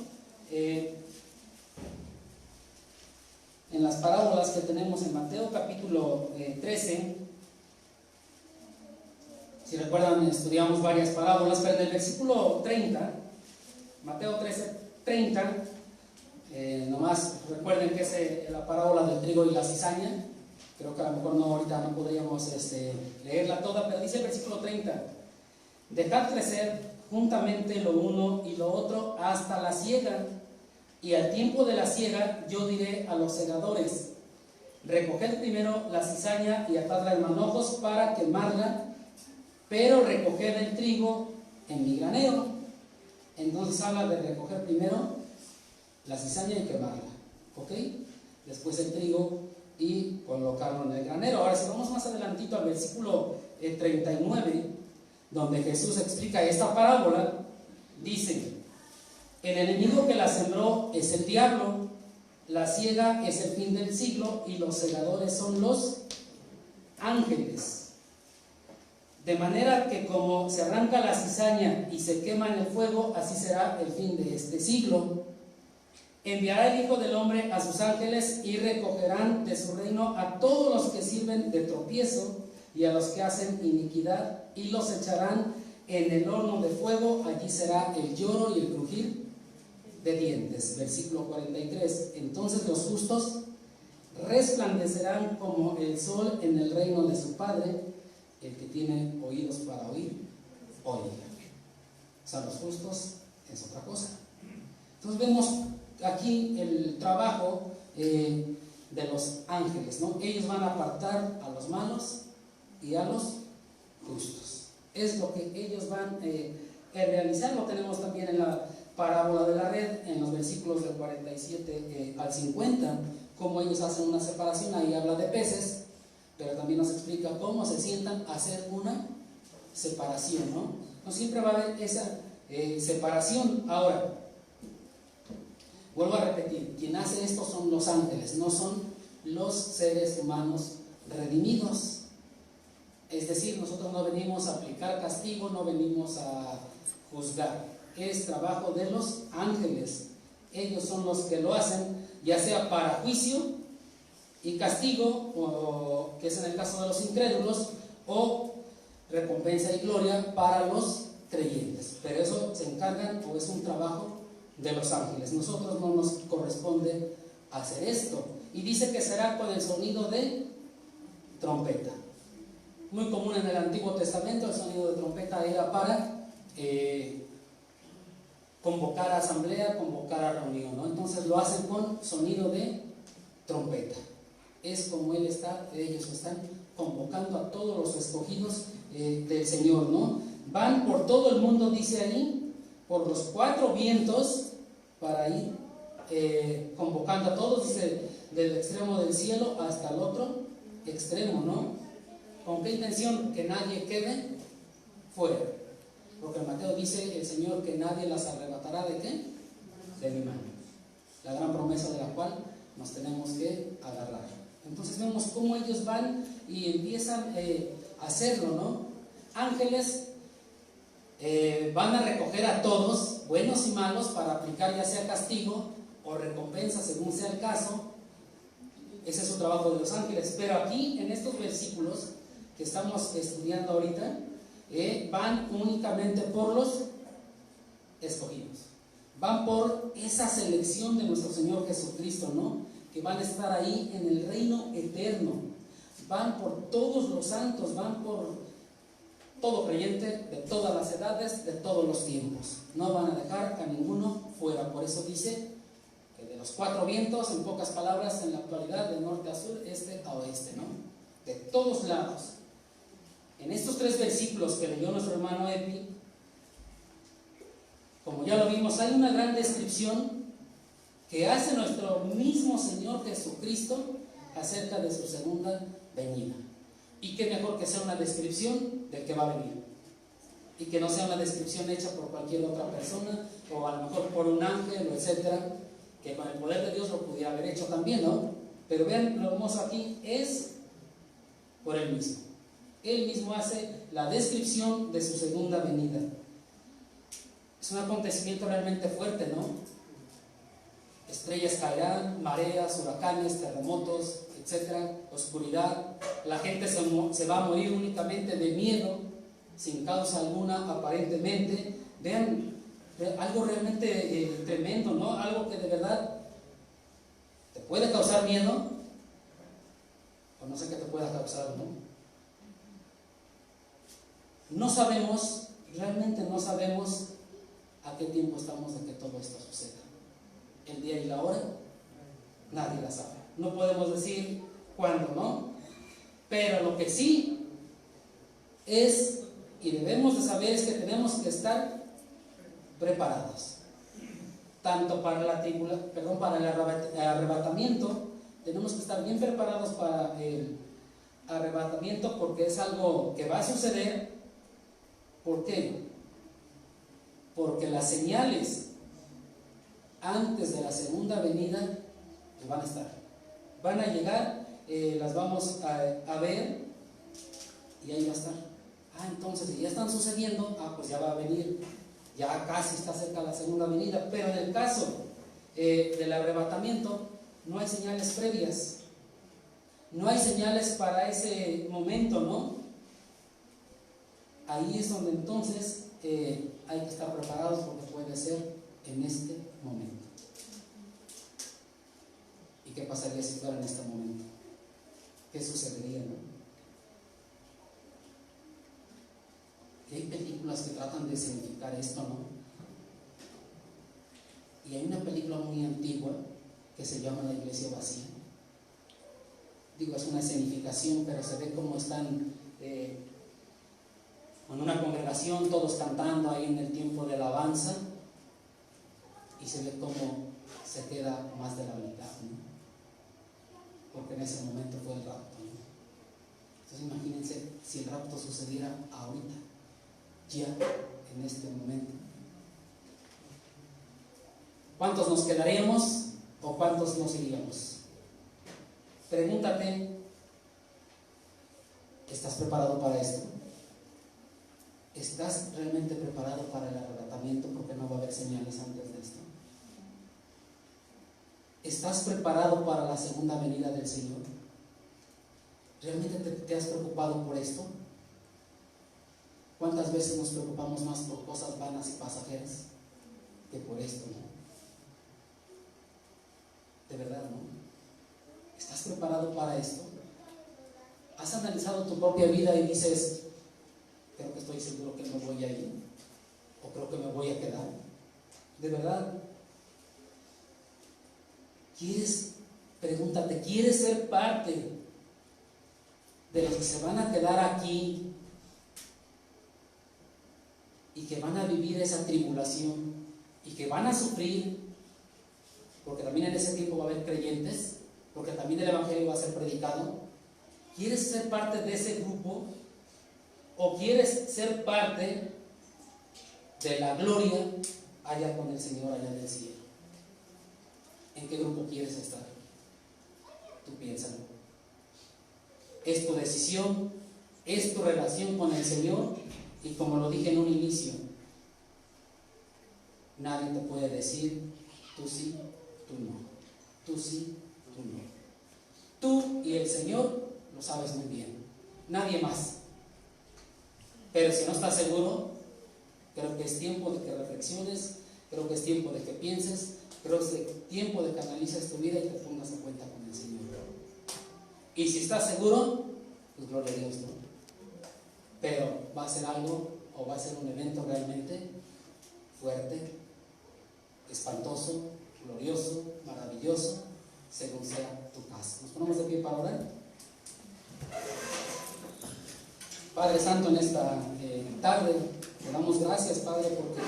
En las parábolas que tenemos en Mateo capítulo 13, si recuerdan, estudiamos varias parábolas, pero en el versículo 30, Mateo 13:30, nomás recuerden que es la parábola del trigo y la cizaña. Creo que a lo mejor ahorita no podríamos leerla toda, pero dice el versículo 30: dejad crecer juntamente lo uno y lo otro hasta la siega, y al tiempo de la siega yo diré a los segadores: recoged primero la cizaña y atadla en manojos para quemarla, pero recoged el trigo en mi granero. Entonces habla de recoger primero la cizaña y quemarla, ¿ok? Después el trigo y colocarlo en el granero. Ahora, si vamos más adelantito al versículo 39, donde Jesús explica esta parábola, dice: el enemigo que la sembró es el diablo, la siega es el fin del siglo y los segadores son los ángeles. De manera que como se arranca la cizaña y se quema en el fuego, así será el fin de este siglo. Enviará el Hijo del Hombre a sus ángeles y recogerán de su reino a todos los que sirven de tropiezo y a los que hacen iniquidad, y los echarán en el horno de fuego. Allí será el lloro y el crujir de dientes. Versículo 43. Entonces los justos resplandecerán como el sol en el reino de su Padre. El que tiene oídos para oír, oiga. O sea, los justos es otra cosa. Entonces vemos aquí el trabajo de los ángeles, ¿no? Ellos van a apartar a los malos y a los justos. Es lo que ellos van a realizar. Lo tenemos también en la parábola de la red, en los versículos del 47 al 50, cómo ellos hacen una separación. Ahí habla de peces, pero también nos explica cómo se sientan a hacer una separación, ¿no? No siempre va a haber esa separación. Ahora, vuelvo a repetir, quien hace esto son los ángeles, no son los seres humanos redimidos. Es decir, nosotros no venimos a aplicar castigo, no venimos a juzgar. Es trabajo de los ángeles. Ellos son los que lo hacen, ya sea para juicio y castigo, o, que es en el caso de los incrédulos, o recompensa y gloria para los creyentes. Pero eso se encargan, o es un trabajo de los ángeles. Nosotros no nos corresponde hacer esto. Y dice que será con el sonido de trompeta. Muy común en el Antiguo Testamento, el sonido de trompeta era para convocar a asamblea, convocar a reunión, ¿no? Entonces lo hacen con sonido de trompeta. Es como ellos están convocando a todos los escogidos del Señor, ¿no? Van por todo el mundo, dice ahí, por los 4 vientos, para ir convocando a todos, dice, del extremo del cielo hasta el otro extremo, ¿no? ¿Con qué intención? Que nadie quede fuera. Porque en Mateo dice el Señor que nadie las arrebatará ¿de qué? De mi mano. La gran promesa de la cual nos tenemos que agarrar. Entonces vemos cómo ellos van y empiezan a hacerlo, ¿no? Ángeles van a recoger a todos, buenos y malos, para aplicar ya sea castigo o recompensa según sea el caso. Ese es su trabajo de los ángeles. Pero aquí en estos versículos que estamos estudiando ahorita, van únicamente por los escogidos. Van por esa selección de nuestro Señor Jesucristo, ¿no? Que van a estar ahí en el reino eterno. Van por todos los santos, van por todo creyente de todas las edades, de todos los tiempos. No van a dejar a ninguno fuera. Por eso dice que de los 4 vientos, en pocas palabras, en la actualidad, de norte a sur, este a oeste, ¿no? De todos lados. En estos 3 versículos que leyó nuestro hermano Epi, como ya lo vimos, hay una gran descripción que hace nuestro mismo Señor Jesucristo acerca de su segunda venida. Y qué mejor que sea una descripción del que va a venir, y que no sea una descripción hecha por cualquier otra persona, o a lo mejor por un ángel, o etcétera, que con el poder de Dios lo pudiera haber hecho también, ¿no? Pero vean, lo hermoso aquí es por Él mismo. Él mismo hace la descripción de su segunda venida. Es un acontecimiento realmente fuerte, ¿no? Estrellas caerán, mareas, huracanes, terremotos, etcétera, oscuridad. La gente se va a morir únicamente de miedo, sin causa alguna, aparentemente. Vean, algo realmente tremendo, ¿no? Algo que de verdad te puede causar miedo, o no sé qué te pueda causar, ¿no? No sabemos, realmente no sabemos a qué tiempo estamos de que todo esto suceda. El día y la hora, nadie la sabe. No podemos decir cuándo, ¿no? Pero lo que sí es, y debemos de saber, es que tenemos que estar preparados. Tanto para para el arrebatamiento, tenemos que estar bien preparados para el arrebatamiento, porque es algo que va a suceder. ¿Por qué? Porque las señales antes de la segunda venida van a estar, van a llegar, las vamos a ver, y ahí va a estar. Entonces, si ya están sucediendo, pues ya va a venir, ya casi está cerca la segunda venida. Pero en el caso del arrebatamiento, no hay señales previas, no hay señales para ese momento, ¿no? Ahí es donde entonces hay que estar preparados, porque puede ser en este momento. ¿Y qué pasaría si fuera en este momento? ¿Qué sucedería, no? Y hay películas que tratan de significar esto, ¿no? Y hay una película muy antigua que se llama La iglesia vacía. Digo, es una escenificación, pero se ve cómo están en una congregación, todos cantando ahí en el tiempo de alabanza, y se ve cómo se queda más de la mitad, ¿no? Porque en ese momento fue el rapto, ¿no? Entonces imagínense si el rapto sucediera ahorita, ya en este momento. ¿Cuántos nos quedaríamos o cuántos nos iríamos? Pregúntate, ¿estás preparado para esto? ¿Estás realmente preparado para el arrebatamiento? Porque no va a haber señales antes de esto. ¿Estás preparado para la segunda venida del Señor? ¿Realmente te has preocupado por esto? ¿Cuántas veces nos preocupamos más por cosas vanas y pasajeras que por esto, no? De verdad, ¿no? ¿Estás preparado para esto? ¿Has analizado tu propia vida y dices, creo que estoy seguro que no voy a ir, o creo que me voy a quedar? De verdad, pregúntate, ¿quieres ser parte de los que se van a quedar aquí y que van a vivir esa tribulación y que van a sufrir? Porque también en ese tiempo va a haber creyentes, porque también el evangelio va a ser predicado. ¿Quieres ser parte de ese grupo? ¿O quieres ser parte de la gloria allá con el Señor, allá en el cielo? ¿En qué grupo quieres estar? Tú piénsalo. Es tu decisión, es tu relación con el Señor, y como lo dije en un inicio, nadie te puede decir, tú sí, tú no. Tú sí, tú no. Tú y el Señor lo sabes muy bien. Nadie más. Pero si no estás seguro, creo que es tiempo de que reflexiones, creo que es tiempo de que pienses, creo que es tiempo de que analices tu vida y te pongas a cuenta con el Señor. Y si estás seguro, pues gloria a Dios, ¿no? Pero va a ser algo, o va a ser un evento realmente fuerte, espantoso, glorioso, maravilloso, según sea tu caso. Nos ponemos de pie para orar. Padre Santo, en esta tarde te damos gracias, Padre, porque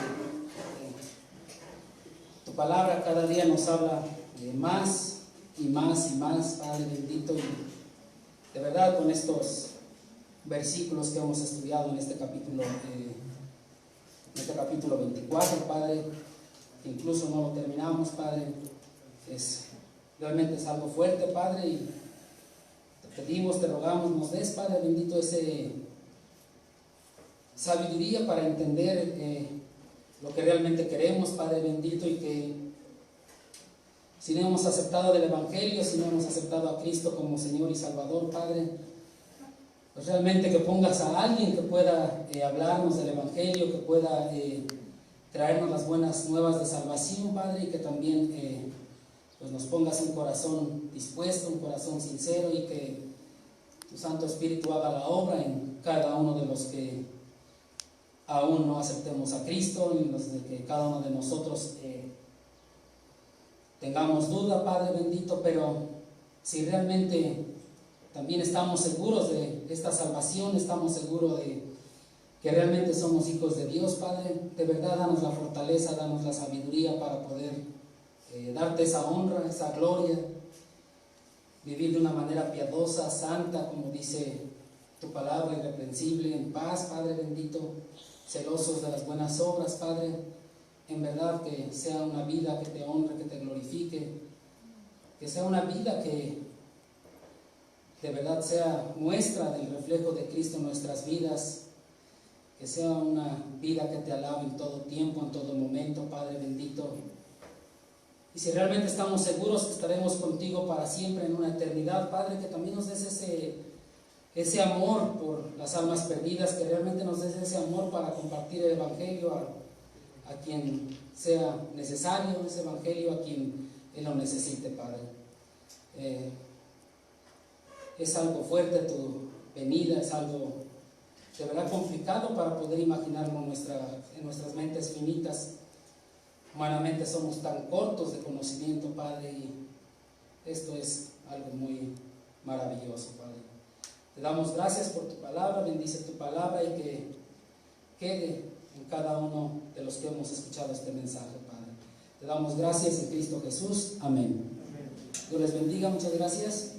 tu palabra cada día nos habla de más y más y más, Padre bendito. Y de verdad, con estos versículos que hemos estudiado en este capítulo 24, Padre, que incluso no lo terminamos, Padre, realmente es algo fuerte, Padre, y te pedimos, te rogamos, nos des, Padre bendito, ese sabiduría para entender lo que realmente queremos, Padre bendito, y que si no hemos aceptado del Evangelio, si no hemos aceptado a Cristo como Señor y Salvador, Padre, pues realmente que pongas a alguien que pueda hablarnos del Evangelio, que pueda traernos las buenas nuevas de salvación, Padre, y que también pues nos pongas un corazón dispuesto, un corazón sincero, y que tu Santo Espíritu haga la obra en cada uno de los que aún no aceptemos a Cristo, y los de que cada uno de nosotros tengamos duda, Padre bendito, pero si realmente también estamos seguros de esta salvación, estamos seguros de que realmente somos hijos de Dios, Padre, de verdad danos la fortaleza, danos la sabiduría para poder darte esa honra, esa gloria, vivir de una manera piadosa, santa, como dice tu palabra, irreprensible, en paz, Padre bendito, celosos de las buenas obras, Padre. En verdad que sea una vida que te honre, que te glorifique, que sea una vida que de verdad sea muestra del reflejo de Cristo en nuestras vidas, que sea una vida que te alabe en todo tiempo, en todo momento, Padre bendito. Y si realmente estamos seguros que estaremos contigo para siempre en una eternidad, Padre, que también nos des ese amor por las almas perdidas, que realmente nos des ese amor para compartir el Evangelio a quien sea necesario, ese Evangelio a quien Él lo necesite, Padre. Es algo fuerte tu venida, es algo de verdad complicado para poder imaginarlo en nuestras mentes finitas. Humanamente somos tan cortos de conocimiento, Padre, y esto es algo muy maravilloso, Padre. Te damos gracias por tu palabra, bendice tu palabra y que quede en cada uno de los que hemos escuchado este mensaje, Padre. Te damos gracias en Cristo Jesús. Amén. Dios les bendiga, muchas gracias.